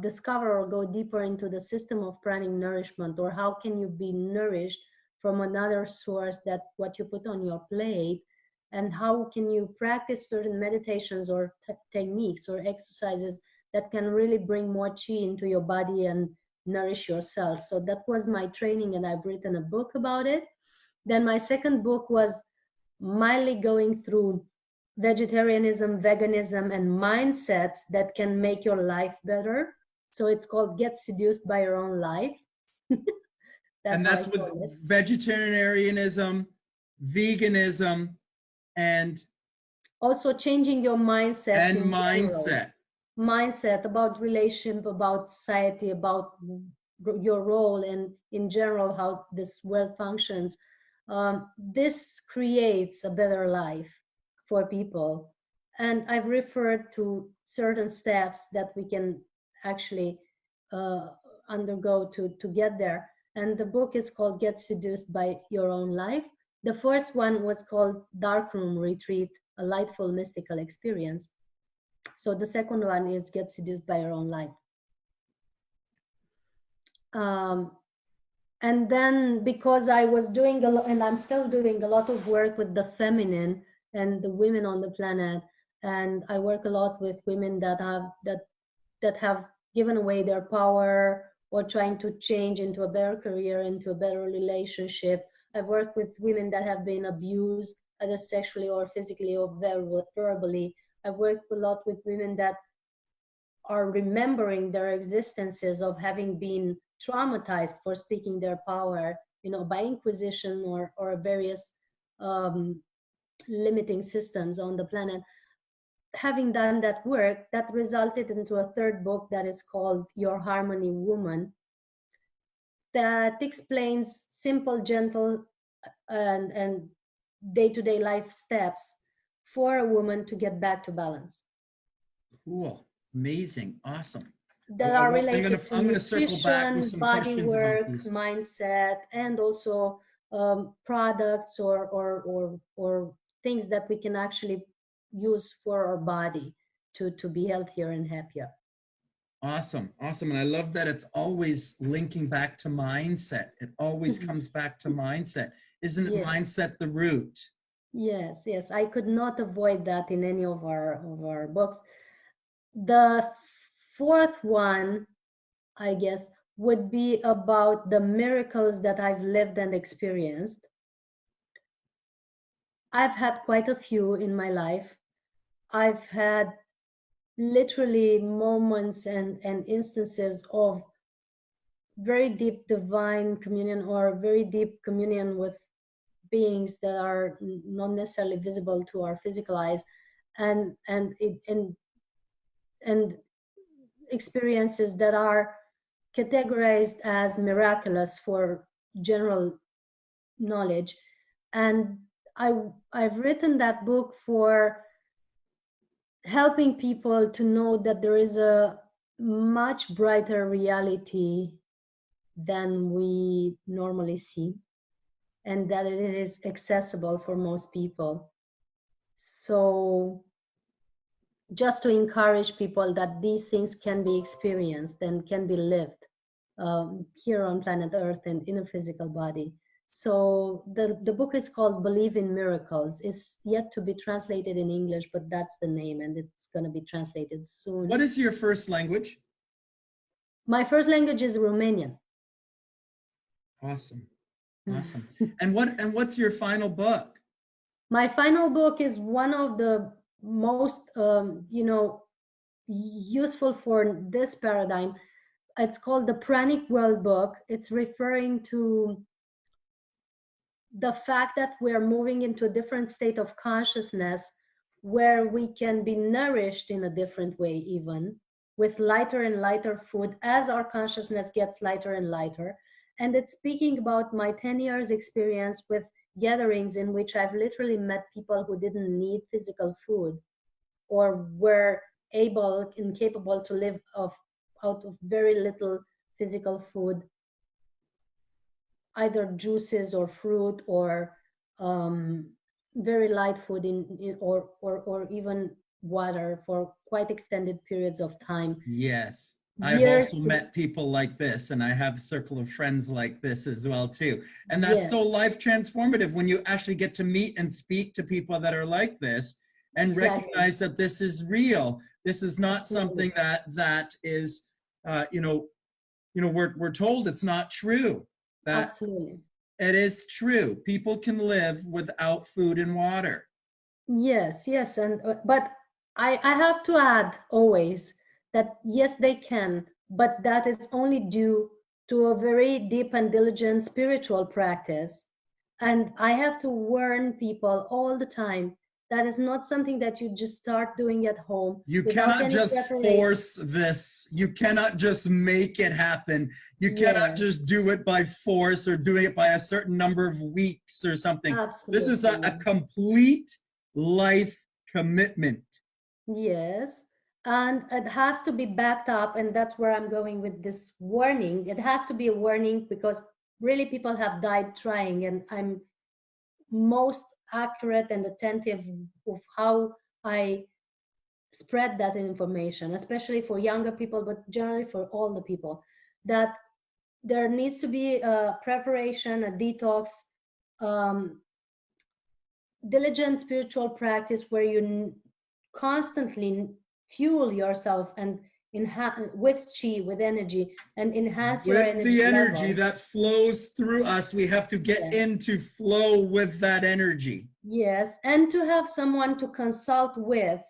discover or go deeper into the system of pranic nourishment, or how can you be nourished from another source that what you put on your plate, and how can you practice certain meditations or techniques or exercises that can really bring more chi into your body and nourish yourself. So that was my training, and I've written a book about it. Then my second book was mildly going through vegetarianism, veganism, and mindsets that can make your life better. So it's called Get Seduced by Your Own Life. That's with vegetarianism, veganism, and also changing your mindset. And mindset. Mindset about relationship, about society, about your role, and in general how this world functions. This creates a better life for people, and I've referred to certain steps that we can actually undergo to get there. And the book is called Get Seduced by Your Own Life. The first one was called Darkroom Retreat, a Lightful Mystical Experience. So the second one is Get Seduced by Your Own Life. And then because I was doing a lot, and I'm still doing a lot of work with the feminine and the women on the planet, and I work a lot with women that have given away their power or trying to change into a better career, into a better relationship. I've worked with women that have been abused, either sexually or physically or verbally. I've worked a lot with women that are remembering their existences of having been traumatized for speaking their power, you know, by Inquisition or various limiting systems on the planet. Having done that work, that resulted into a third book that is called Your Harmony Woman, that explains simple, gentle, and day-to-day life steps for a woman to get back to balance. Cool, amazing, awesome. That are related I'm to gonna circle back with nutrition, some body questions work, about these. mindset, and also products or things that we can actually use for our body to be healthier and happier. Awesome, awesome. And I love that it's always linking back to mindset. It always comes back to mindset. Isn't it? Yes. Mindset the root? Yes, yes. I could not avoid that in any of our books. The fourth one, I guess, would be about the miracles that I've lived and experienced. I've had quite a few in my life. I've had literally moments and instances of very deep divine communion or very deep communion with beings that are not necessarily visible to our physical eyes, and experiences that are categorized as miraculous for general knowledge. And I've written that book for helping people to know that there is a much brighter reality than we normally see, and that it is accessible for most people. So just to encourage people that these things can be experienced and can be lived here on planet Earth and in a physical body. So the book is called Believe in Miracles. It's yet to be translated in English, but that's the name, and it's going to be translated soon. What is your first language? My first language is Romanian. Awesome, awesome. And what's your final book? My final book is one of the most useful for this paradigm. It's called the Pranic World Book. It's referring to the fact that we're moving into a different state of consciousness where we can be nourished in a different way, even with lighter and lighter food as our consciousness gets lighter and lighter. And it's speaking about my 10 years experience with gatherings in which I've literally met people who didn't need physical food or were able and capable to live out of very little physical food. either juices or fruit or very light food or even water for quite extended periods of time. Yes. I've Years also to, met people like this, and I have a circle of friends like this as well too. And that's yes, so life transformative when you actually get to meet and speak to people that are like this and exactly. recognize that this is real. This is not Absolutely. something that is, we're told it's not true. That Absolutely. it is true. People can live without food and water. Yes, yes, and but I have to add always that yes, they can, but that is only due to a very deep and diligent spiritual practice. And I have to warn people all the time that is not something that you just start doing at home You without cannot any just preparation. force this. You cannot just make it happen. You cannot Yes, just do it by force or doing it by a certain number of weeks or something. This is a absolutely. complete life commitment. Yes, and it has to be backed up, and that's where I'm going with this warning. It has to be a warning because really people have died trying, and I'm most accurate and attentive of how I spread that information, especially for younger people, but generally for all the people, that there needs to be a preparation, a detox, um, diligent spiritual practice where you constantly fuel yourself and with chi, with energy, and enhance your With energy the energy level. that flows through us, we have to get Yes, into flow with that energy. yes, and to have someone to consult with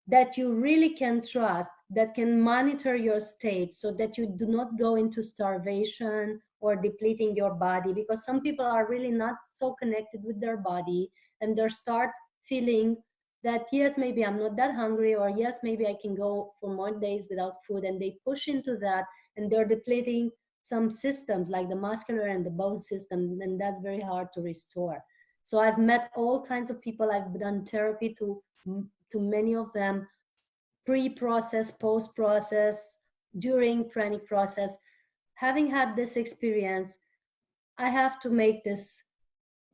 that you really can trust, that can monitor your state so that you do not go into starvation or depleting your body, because some people are really not so connected with their body and they start feeling that yes, maybe I'm not that hungry, or yes, maybe I can go for more days without food, and they push into that and they're depleting some systems like the muscular and the bone system, and that's very hard to restore. So I've met all kinds of people. I've done therapy to many of them, pre-process, post-process, during Pranic process. Having had this experience, I have to make this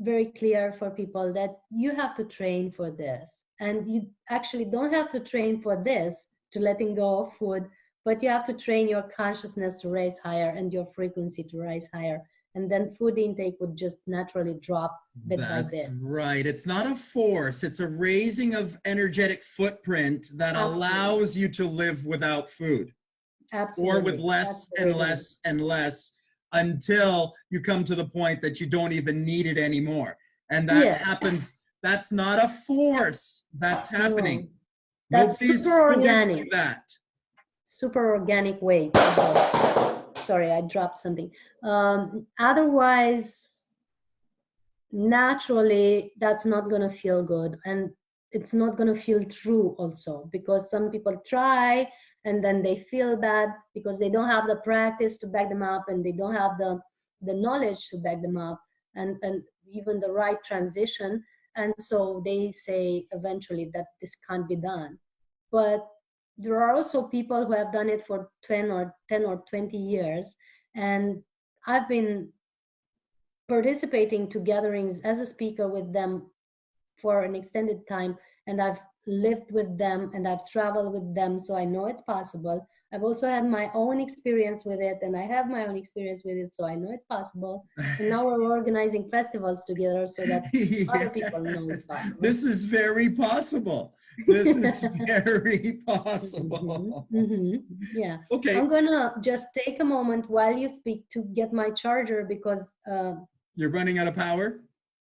very clear for people that you have to train for this. And you actually don't have to train for this to letting go of food, but you have to train your consciousness to rise higher and your frequency to rise higher. And then food intake would just naturally drop bit by That's bit. right. It's not a force, it's a raising of energetic footprint that Absolutely. allows you to live without food or with Absolutely. That's less the way and it is. less and less until you come to the point that you don't even need it anymore. And that Yes. happens. That's not a force that's No. happening. That's Nobody's super forcing organic. that. Super organic way to go. Sorry, I dropped something. Otherwise, naturally, that's not going to feel good. And it's not going to feel true also, because some people try and then they feel bad because they don't have the practice to back them up, and they don't have the knowledge to back them up, and even the right transition. And so they say eventually that this can't be done. But there are also people who have done it for 10 or 20 years, and I've been participating to gatherings as a speaker with them for an extended time, and I've lived with them and I've traveled with them, so I know it's possible. I've also had my own experience with it, and I have my own experience with it, so I know it's possible. And now we're organizing festivals together so that other people know it's possible. This is very possible. This is very possible. Yeah. Okay. I'm gonna just take a moment while you speak to get my charger, because You're running out of power?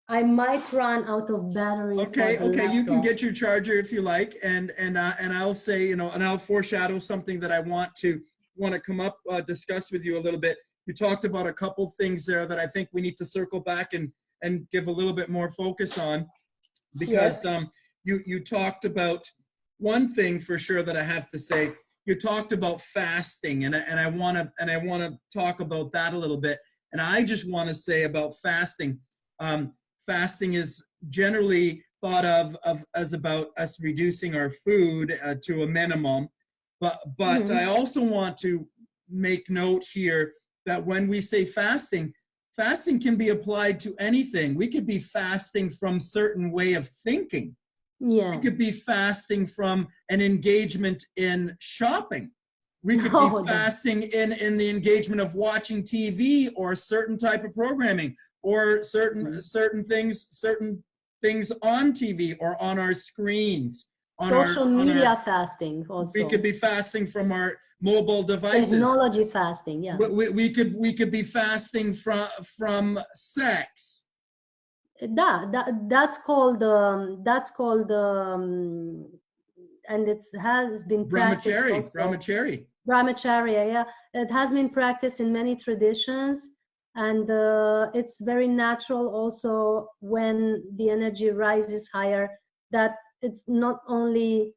I might run out of battery for Okay, the okay, you can laptop. get your charger if you like, and I'll say, and I'll foreshadow something that I want to come up discuss with you a little bit. You talked about a couple things there that I think we need to circle back and give a little bit more focus on, because Yes. You talked about one thing for sure that I have to say. You talked about fasting, and I want to talk about that a little bit. And I just want to say about fasting. Fasting is generally thought of as about us reducing our food to a minimum, but I also want to make note here that when we say fasting, fasting can be applied to anything. We could be fasting from certain way of thinking. Yeah. We could be fasting from an engagement in shopping. We could Oh, be fasting in the engagement of watching TV or a certain type of programming or certain things on TV or on our screens. Social media fasting also. We could be fasting from our mobile devices. Technology fasting, yeah. We could be fasting from sex. That's called and it has been practiced also. Brahmacharya, yeah. It has been practiced in many traditions, and it's very natural also when the energy rises higher, that it's not only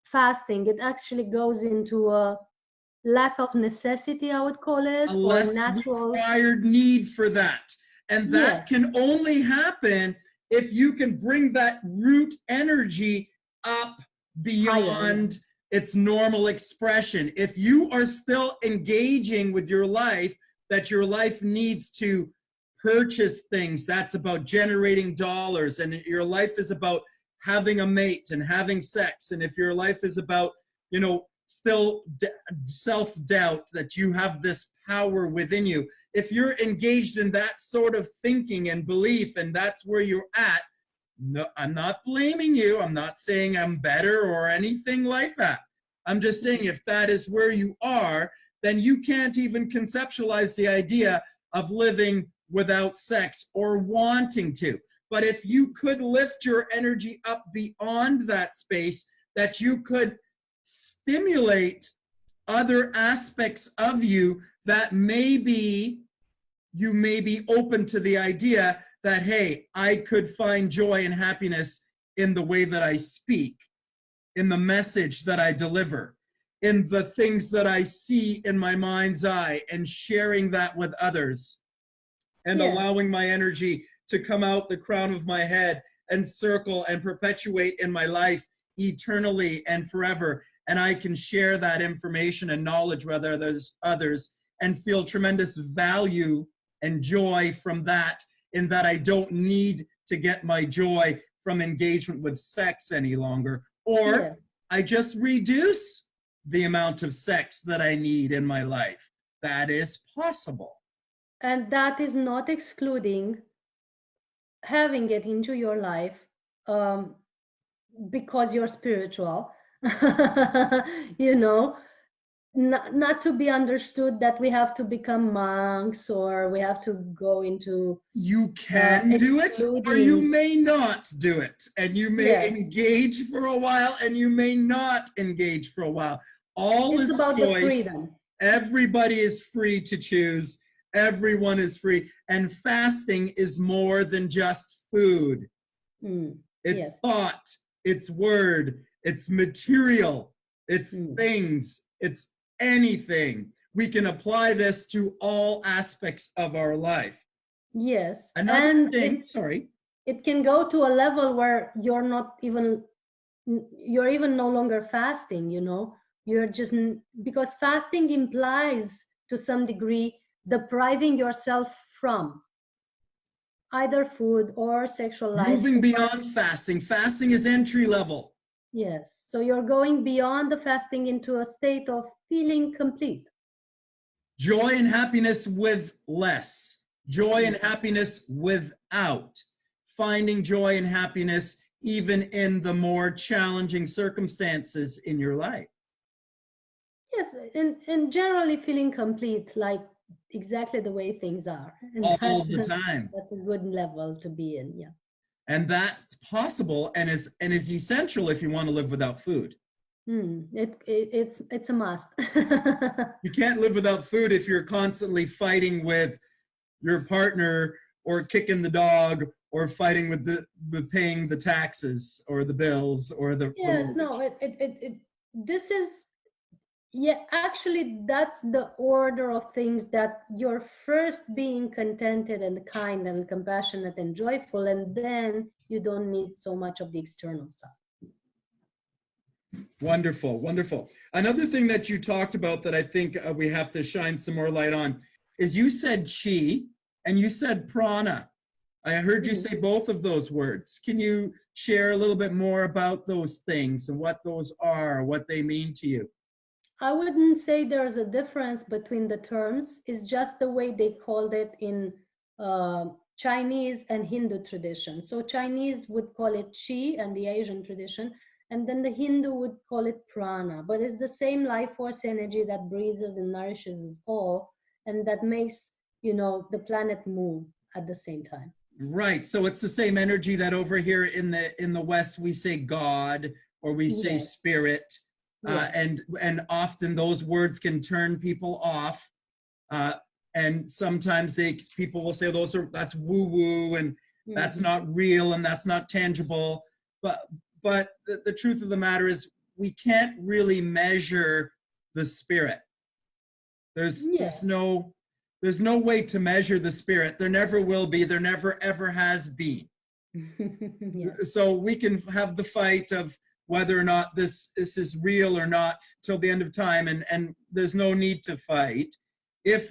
fasting, it actually goes into a lack of necessity, I would call it, A less required need for that. And that can only happen if you can bring that root energy up beyond its normal expression. If you are still engaging with your life, that your life needs to purchase things, that's about generating dollars, and your life is about having a mate and having sex, and if your life is about, you know, still self-doubt that you have this power within you, if you're engaged in that sort of thinking and belief, and that's where you're at, no, I'm not blaming you. I'm not saying I'm better or anything like that. I'm just saying if that is where you are, then you can't even conceptualize the idea of living without sex or wanting to. But if you could lift your energy up beyond that space, that you could stimulate other aspects of you that maybe you may be open to the idea that, hey, I could find joy and happiness in the way that I speak, in the message that I deliver, in the things that I see in my mind's eye, and sharing that with others, and allowing my energy to come out the crown of my head and circle and perpetuate in my life eternally and forever. And I can share that information and knowledge with others and feel tremendous value and joy from that, in that I don't need to get my joy from engagement with sex any longer. Or I just reduce the amount of sex that I need in my life. That is possible. And that is not excluding having it into your life because you're spiritual. You know, not to be understood that we have to become monks or we have to go into... You can do it, or you may not do it. And you may engage for a while, and you may not engage for a while. All is about choice. The freedom. Everybody is free to choose. Everyone is free. And fasting is more than just food. It's thought, it's word, it's material, it's things, it's anything. We can apply this to all aspects of our life. Yes. Another thing, it can go to a level where you're even no longer fasting, you know. You're just, because fasting implies to some degree depriving yourself from either food or sexual life. Moving beyond fasting. Fasting is entry level. Yes. So you're going beyond the fasting into a state of feeling complete. Joy and happiness with less. Joy and happiness without. Finding joy and happiness even in the more challenging circumstances in your life. Yes, and generally feeling complete, like exactly the way things are. And all the time. That's a good level to be in, yeah. And that's possible and is essential if you want to live without food. It's a must. You can't live without food if you're constantly fighting with your partner, or kicking the dog, or fighting with the paying the taxes or the bills or the... Yes, no, this is... Yeah, actually, that's the order of things, that you're first being contented and kind and compassionate and joyful, and then you don't need so much of the external stuff. Wonderful, wonderful. Another thing that you talked about that I think we have to shine some more light on is you said chi, and you said prana. I heard you say both of those words. Can you share a little bit more about those things and what those are, what they mean to you? I wouldn't say there's a difference between the terms. It's just the way they called it in Chinese and Hindu tradition. So Chinese would call it qi and the Asian tradition, and then the Hindu would call it prana. But it's the same life force energy that breathes and nourishes us all, and that makes, you know, the planet move at the same time. Right. So it's the same energy that over here in the West we say God or we say Yes. spirit, Yes. and often those words can turn people off. And sometimes people will say that's woo woo and that's not real and that's not tangible. But the truth of the matter is we can't really measure the spirit. There's no way to measure the spirit. There never will be. There never ever has been. So we can have the fight of whether or not this is real or not till the end of time, and there's no need to fight. If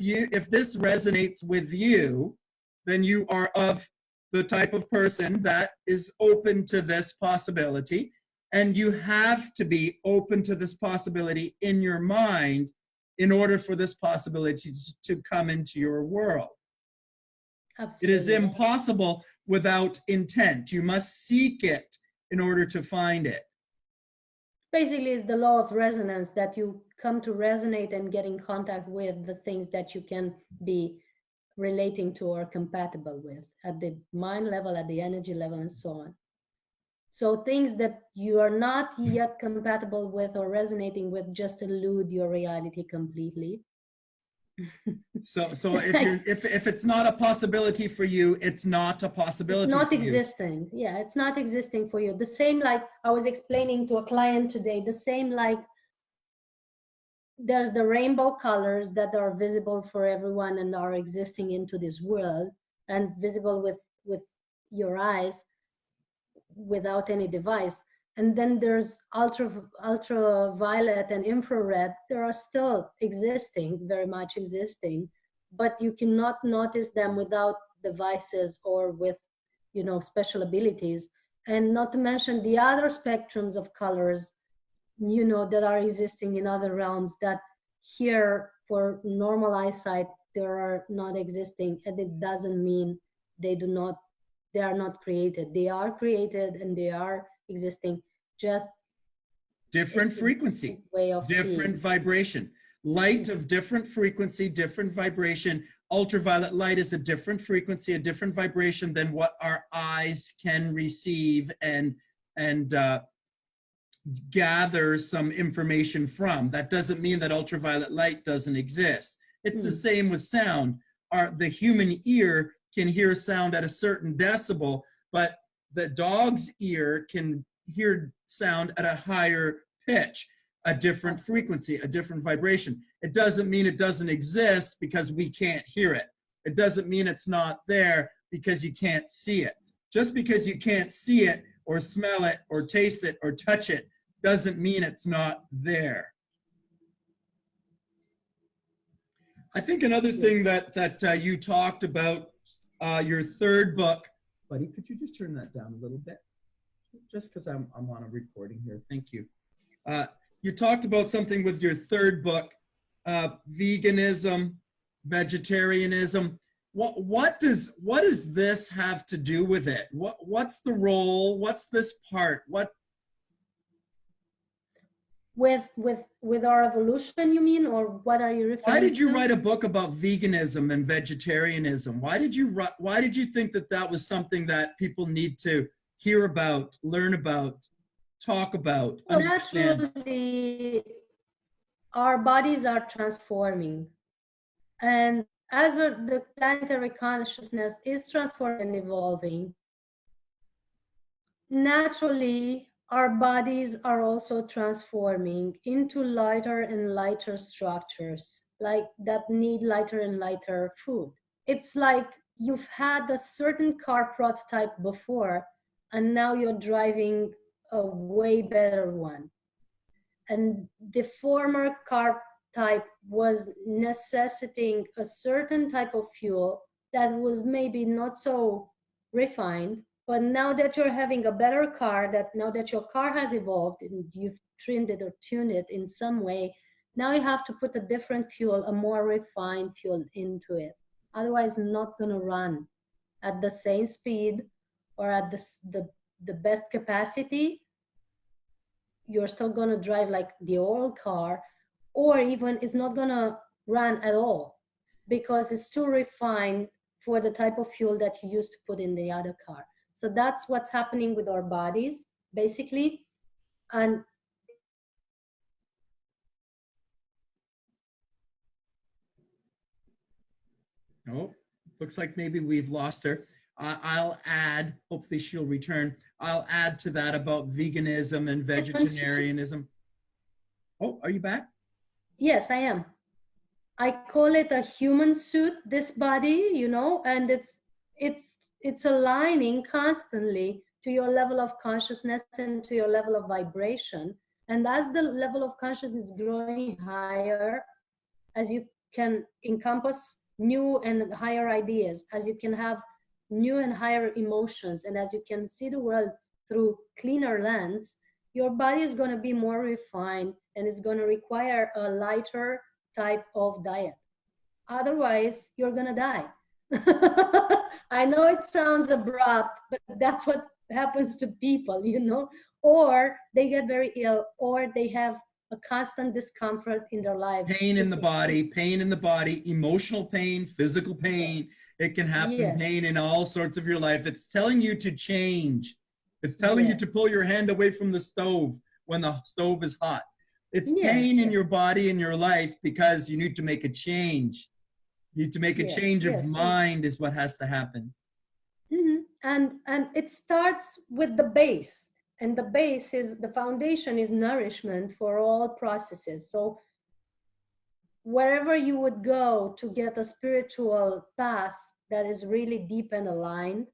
this resonates with you, then you are of the type of person that is open to this possibility, and you have to be open to this possibility in your mind in order for this possibility to come into your world. Absolutely. It is impossible without intent. You must seek it in order to find it. Basically, it's the law of resonance that you come to resonate and get in contact with the things that you can be relating to or compatible with at the mind level, at the energy level, and so on. So things that you are not yet compatible with or resonating with just elude your reality completely. So if it's not a possibility for you, it's not a possibility. It's not for existing. You. Yeah, it's not existing for you. The same like I was explaining to a client today, the same like there's the rainbow colors that are visible for everyone and are existing into this world and visible with your eyes without any device. And then there's ultraviolet and infrared. They are still existing, very much existing, but you cannot notice them without devices or with, you know, special abilities. And not to mention the other spectrums of colors, you know, that are existing in other realms that here for normal eyesight, they are not existing. And it doesn't mean they are not created. They are created and they are existing, just different frequency, way of different seeing. Vibration, light of different frequency, different vibration. Ultraviolet light is a different frequency, a different vibration than what our eyes can receive and gather some information from. That doesn't mean that ultraviolet light doesn't exist. It's the same with sound. The human ear can hear sound at a certain decibel, but the dog's ear can hear sound at a higher pitch, a different frequency, a different vibration. It doesn't mean it doesn't exist because we can't hear it. It doesn't mean it's not there because you can't see it. Just because you can't see it or smell it or taste it or touch it doesn't mean it's not there. I think another thing that you talked about, your third book, buddy, could you just turn that down a little bit? Just because I'm on a recording here. Thank you. You talked about something with your third book, veganism, vegetarianism. What does this have to do with it? What's the role? What's this part? With our evolution, you mean, or what are you referring to? Why did you write a book about veganism and vegetarianism? Why did you think that was something that people need to hear about, learn about, talk about, understand? Naturally, our bodies are transforming, and as the planetary consciousness is transforming and evolving, naturally our bodies are also transforming into lighter and lighter structures, like that need lighter and lighter food. It's like you've had a certain car prototype before, and now you're driving a way better one. And the former car type was necessitating a certain type of fuel that was maybe not so refined, but now that you're having a better car, that now that your car has evolved and you've trimmed it or tuned it in some way, now you have to put a different fuel, a more refined fuel into it. Otherwise, not going to run at the same speed or at the best capacity. You're still going to drive like the old car, or even it's not going to run at all because it's too refined for the type of fuel that you used to put in the other car. So that's what's happening with our bodies, basically. And oh, looks like maybe we've lost her. I'll add, hopefully she'll return. I'll add to that about veganism and vegetarianism. Oh, are you back? Yes, I am. I call it a human suit, this body, you know, and it's aligning constantly to your level of consciousness and to your level of vibration. And as the level of consciousness is growing higher, as you can encompass new and higher ideas, as you can have new and higher emotions, and as you can see the world through cleaner lens, your body is going to be more refined and it's going to require a lighter type of diet. Otherwise, you're going to die. I know it sounds abrupt, but that's what happens to people, you know, or they get very ill, or they have a constant discomfort in their lives. Pain in the body, emotional pain, physical pain. Yes. It can happen, yes. Pain in all sorts of your life. It's telling you to change. It's telling you to pull your hand away from the stove when the stove is hot. It's pain in your body, in your life, because you need to make a change. You need to make a change of mind is what has to happen. Mm-hmm. And it starts with the base. And the base is, the foundation is nourishment for all processes. So wherever you would go to get a spiritual path that is really deep and aligned,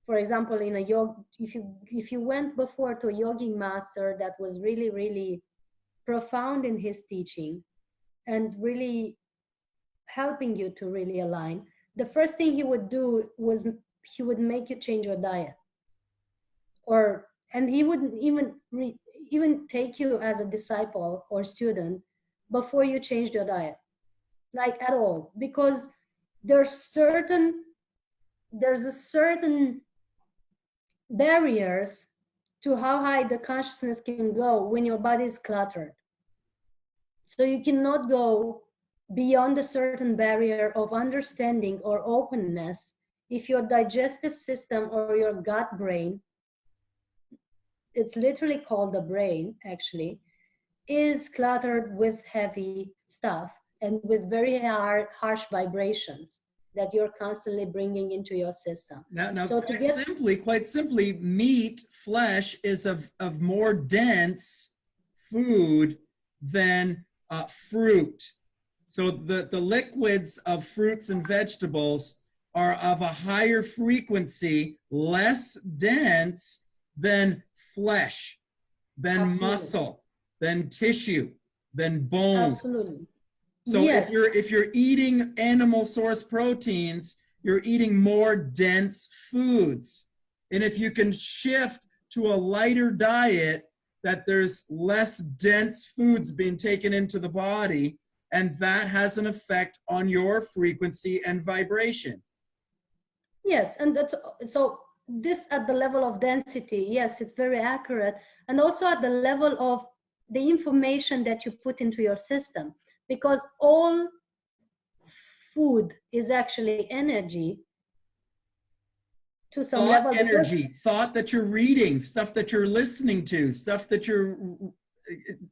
for example, in a yoga, if you went before to a yogin master that was really, really profound in his teaching and really helping you to really align, the first thing he would do was he would make you change your diet, and he wouldn't even take you as a disciple or student before you changed your diet, like at all, because there's a certain barriers to how high the consciousness can go when your body is cluttered. So you cannot go beyond a certain barrier of understanding or openness if your digestive system or your gut brain, it's literally called the brain actually, is cluttered with heavy stuff and with very harsh vibrations that you're constantly bringing into your system. Now so quite simply, meat, flesh is of more dense food than fruit. So the liquids of fruits and vegetables are of a higher frequency, less dense than flesh, than muscle, than tissue, than bone. Absolutely. So if you're eating animal source proteins, you're eating more dense foods. And if you can shift to a lighter diet, that there's less dense foods being taken into the body, and that has an effect on your frequency and vibration. Yes, and that's so this at the level of density, yes, it's very accurate. And also at the level of the information that you put into your system, because all food is actually energy to some level. Energy, thought that you're reading, stuff that you're listening to, stuff that you're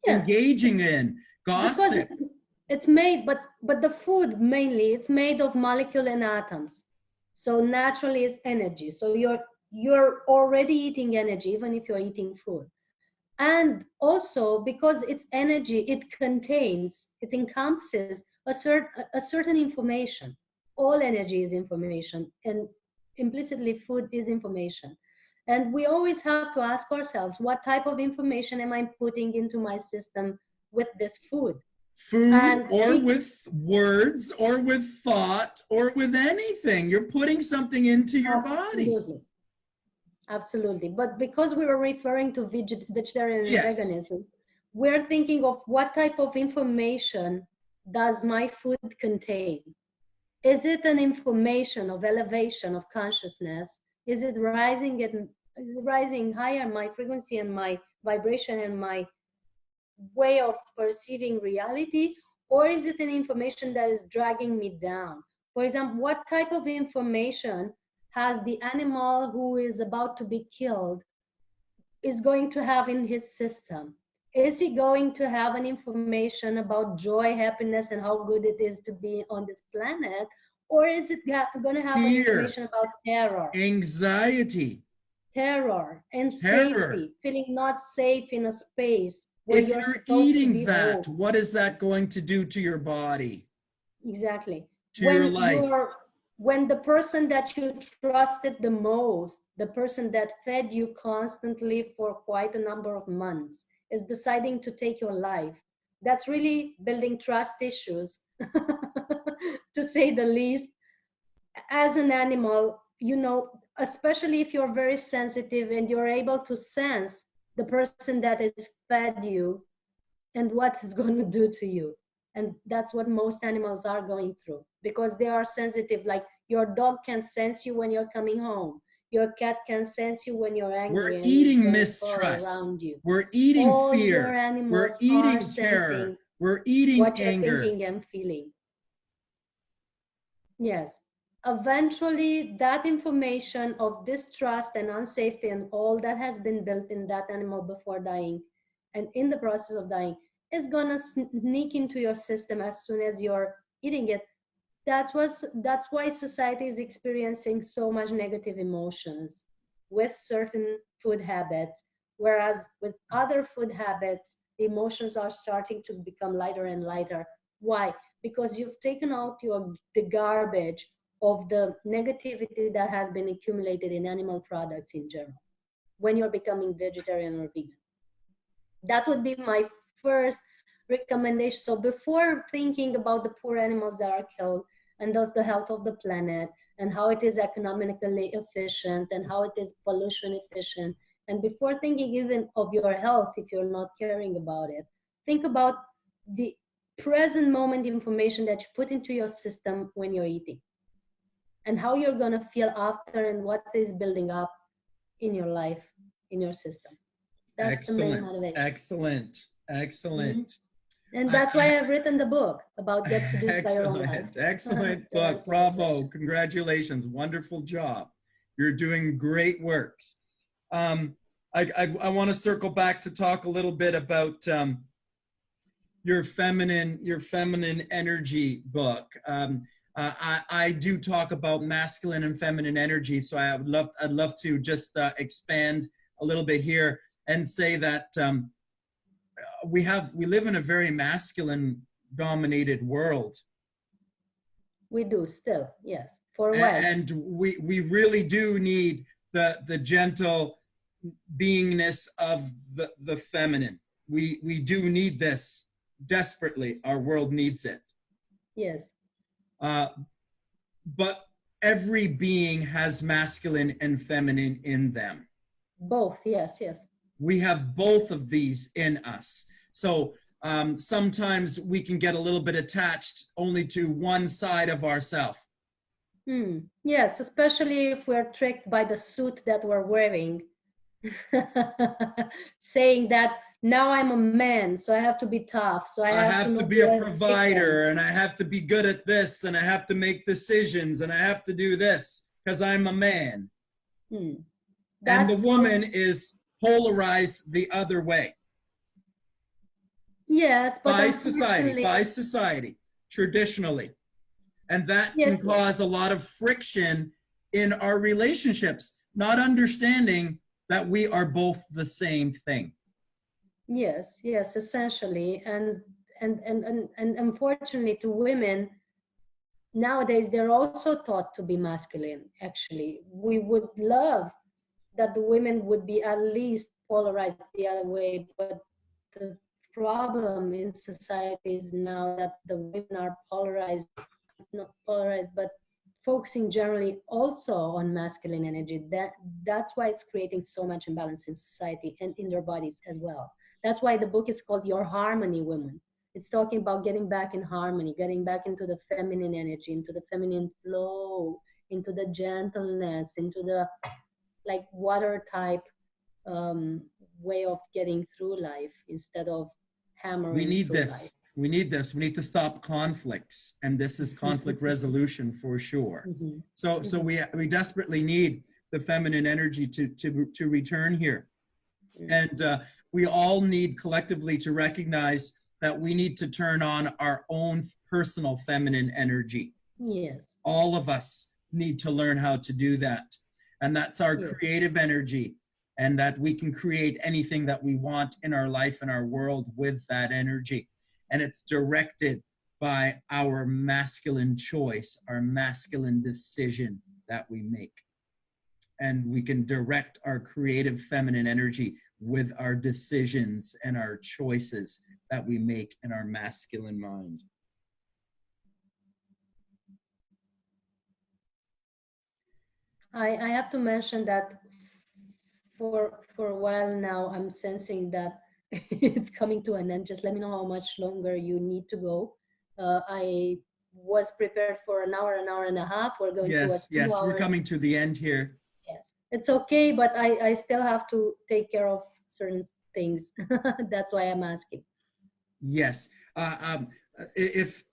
engaging in, gossip. Because it's made, but the food mainly, it's made of molecule and atoms. So naturally it's energy. So you're already eating energy, even if you're eating food. And also because it's energy, it encompasses a certain information. All energy is information, and implicitly food is information. And we always have to ask ourselves, what type of information am I putting into my system with this food? food And or with words or with thought or with anything. You're putting something into your body. absolutely, absolutely. But because we were referring to vegetarian and Yes. veganism, we're thinking of what type of information does my food contain? Is it an information of elevation of consciousness? Is it rising higher my frequency and my vibration and my way of perceiving reality? Or is it an information that is dragging me down? For example, what type of information has the animal who is about to be killed is going to have in his system? Is he going to have an information about joy, happiness, and how good it is to be on this planet? Or is it going to have an information about terror, anxiety, and safety, feeling not safe in a space where if you're you're supposed to eating be that, home? what is that going to do to your body? Exactly. To your life. When the person that you trusted the most, the person that fed you constantly for quite a number of months, is deciding to take your life, that's really building trust issues, to say the least. As an animal, you know, especially if you're very sensitive and you're able to sense the person that is fed you and what it's going to do to you. And that's what most animals are going through, because they are sensitive. Like your dog can sense you when you're coming home. Your cat can sense you when you're angry. We're eating and mistrust. Around you. We're eating All fear. your animals We're eating are terror. We're eating what anger. you're thinking and feeling. Yes. Eventually, that information of distrust and unsafety and all that has been built in that animal before dying and in the process of dying is gonna sneak into your system as soon as you're eating it. That's why society is experiencing so much negative emotions with certain food habits, whereas with other food habits, the emotions are starting to become lighter and lighter. Why? Because you've taken out the garbage of the negativity that has been accumulated in animal products in general when you're becoming vegetarian or vegan. That would be my first recommendation. So before thinking about the poor animals that are killed and the health of the planet and how it is economically efficient and how it is pollution efficient, and before thinking even of your health, if you're not caring about it, think about the present moment information that you put into your system when you're eating and how you're going to feel after and what is building up in your life, in your system. That's the main motivation. Excellent. Mm-hmm. And that's why I've written the book about Get Seduced by Your Own Life. Excellent book. Bravo. Congratulations. Wonderful job. You're doing great works. I want to circle back to talk a little bit about your feminine energy book. I do talk about masculine and feminine energy, so I'd love to just expand a little bit here and say that we live in a very masculine dominated world. We do still, yes, for a while. And we really do need the gentle beingness of the feminine. We do need this desperately. Our world needs it. Yes. But every being has masculine and feminine in them. Both, yes. We have both of these in us. So sometimes we can get a little bit attached only to one side of ourselves. Yes, especially if we're tricked by the suit that we're wearing. Saying that now I'm a man, so I have to be tough. So I have to be a provider, and I have to be good at this, and I have to make decisions, and I have to do this because I'm a man. And the woman is polarized the other way. Yes, but by society, traditionally. And that can cause a lot of friction in our relationships, not understanding that we are both the same thing. Yes, essentially. And unfortunately to women, nowadays they're also taught to be masculine, actually. We would love that the women would be at least polarized the other way, but the problem in society is now that the women are polarized, not polarized, but focusing generally also on masculine energy. That's why it's creating so much imbalance in society and in their bodies as well. That's why the book is called Your Harmony Women. It's talking about getting back in harmony, getting back into the feminine energy, into the feminine flow, into the gentleness, into the like water type way of getting through life instead of hammering We need through this. life. We need this. We need to stop conflicts, and this is conflict resolution for sure. So we desperately need the feminine energy to return here, and we all need collectively to recognize that we need to turn on our own personal feminine energy. Yes. All of us need to learn how to do that, and that's our creative energy, and that we can create anything that we want in our life and our world with that energy. And it's directed by our masculine choice, our masculine decision that we make. And we can direct our creative feminine energy with our decisions and our choices that we make in our masculine mind. I have to mention that for a while now, I'm sensing that it's coming to an end. Just let me know how much longer you need to go. I was prepared for an hour and a half. We're going towards 2 hours. We're coming to the end here. Yes, it's okay, but I still have to take care of certain things. That's why I'm asking. Yes. If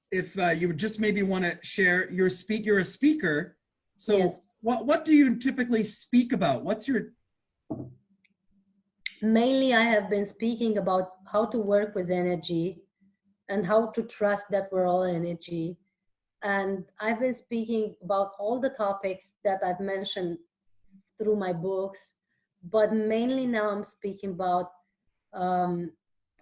you would just maybe want to share you're a speaker. So yes. What do you typically speak about? What's your... Mainly, I have been speaking about how to work with energy and how to trust that we're all energy. And I've been speaking about all the topics that I've mentioned through my books, but mainly now I'm speaking about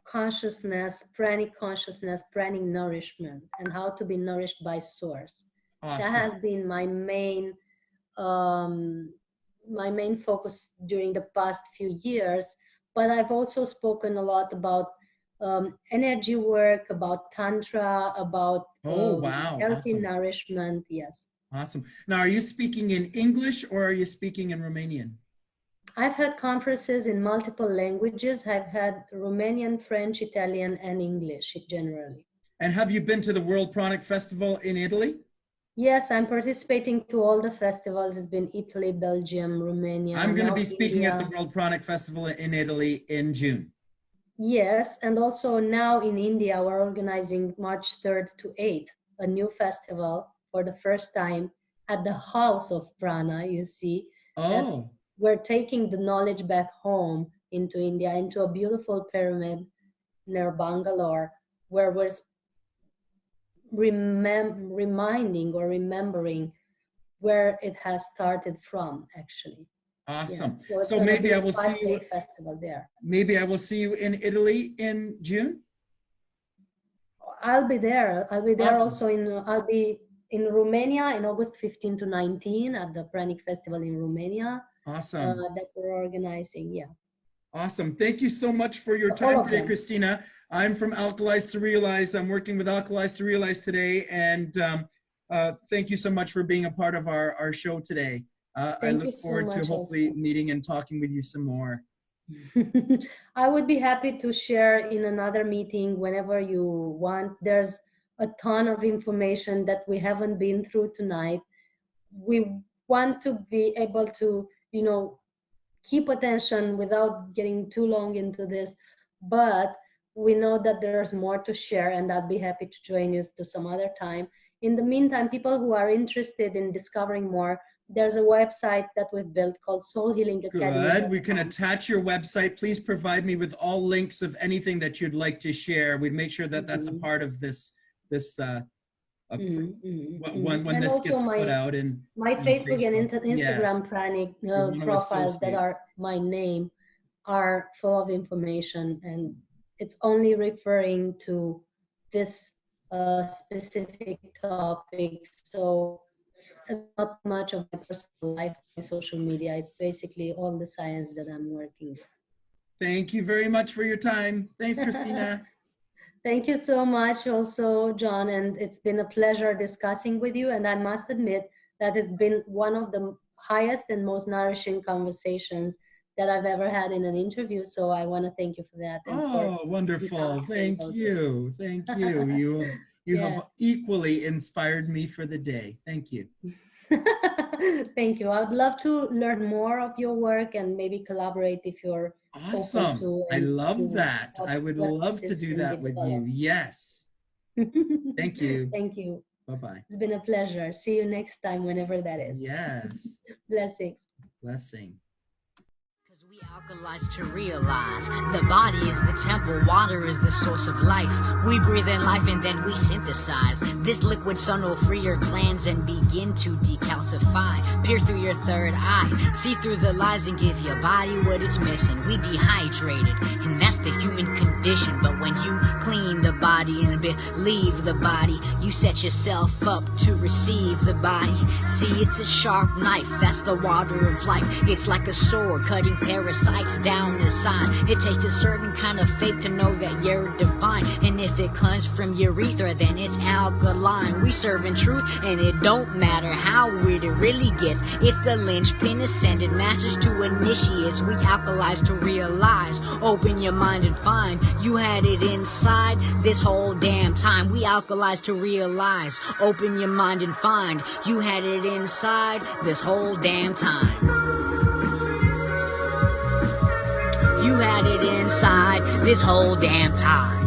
consciousness, pranic consciousness, pranic nourishment, and how to be nourished by source. Awesome. That has been my main focus during the past few years. But I've also spoken a lot about energy work, about tantra, about healthy nourishment. Yes. Awesome. Now, are you speaking in English or are you speaking in Romanian? I've had conferences in multiple languages. I've had Romanian, French, Italian, and English generally. And have you been to the World Pranic Festival in Italy? Yes, I'm participating to all the festivals. It's been Italy, Belgium, Romania. I'm going to be speaking at the World Pranic Festival in Italy in June. Yes, and also now in India, we're organizing March 3rd to 8th, a new festival for the first time at the House of Prana, you see. Oh. We're taking the knowledge back home into India, into a beautiful pyramid near Bangalore, where we're reminding or remembering where it has started from, actually. Awesome. Yeah. So maybe I will see you. Festival there. Maybe I will see you in Italy in June. I'll be there. I'll be there Awesome. also I'll be in Romania in August 15 to 19 at the Pranic Festival in Romania. Awesome. That we're organizing. Yeah. Awesome. Thank you so much for your time today, Christina. I'm from Alkalize to Realize. I'm working with Alkalize to Realize today. And thank you so much for being a part of our show today. I look forward to hopefully meeting and talking with you some more. I would be happy to share in another meeting whenever you want. There's a ton of information that we haven't been through tonight. We want to be able to, keep attention without getting too long into this, but we know that there's more to share, and I'd be happy to join you to some other time. In the meantime, people who are interested in discovering more, there's a website that we've built called Soul Healing Academy. Good. We can attach your website. Please provide me with all links of anything that you'd like to share. We'd make sure that that's a part of this when this gets put out. And my Facebook and Instagram Pranic profiles that are my name are full of information, and it's only referring to this specific topic. So it's not much of my personal life in social media. It's basically all the science that I'm working with. Thank you very much for your time. Thanks, Christina. Thank you so much also, John, and it's been a pleasure discussing with you, and I must admit that it's been one of the highest and most nourishing conversations that I've ever had in an interview, so I want to thank you for that. And Oh, wonderful. Thank you. Thank you. You have equally inspired me for the day. Thank you. Thank you. I'd love to learn more of your work and maybe collaborate if you're awesome. open to. I love that. I would love to do that with you. Yes. Thank you. Thank you. Bye-bye. It's been a pleasure. See you next time, whenever that is. Yes. Blessings. Blessing. We alkalize to realize the body is the temple, water is the source of life. We breathe in life and then we synthesize. This liquid sun will free your glands and begin to decalcify. Peer through your third eye, see through the lies and give your body what it's missing. We dehydrated, and that's the human condition. But when you clean the body and leave the body, you set yourself up to receive the body. See, it's a sharp knife, that's the water of life. It's like a sword cutting parasites down the sides. It takes a certain kind of faith to know that you're divine. And if it comes from urethra, then it's alkaline. We serve in truth, and it don't matter how weird it really gets. It's the linchpin ascended masters to initiates. We alkalize to realize. Open your mind and find you had it inside this whole damn time. We alkalize to realize. Open your mind and find you had it inside this whole damn time. You had it inside this whole damn time.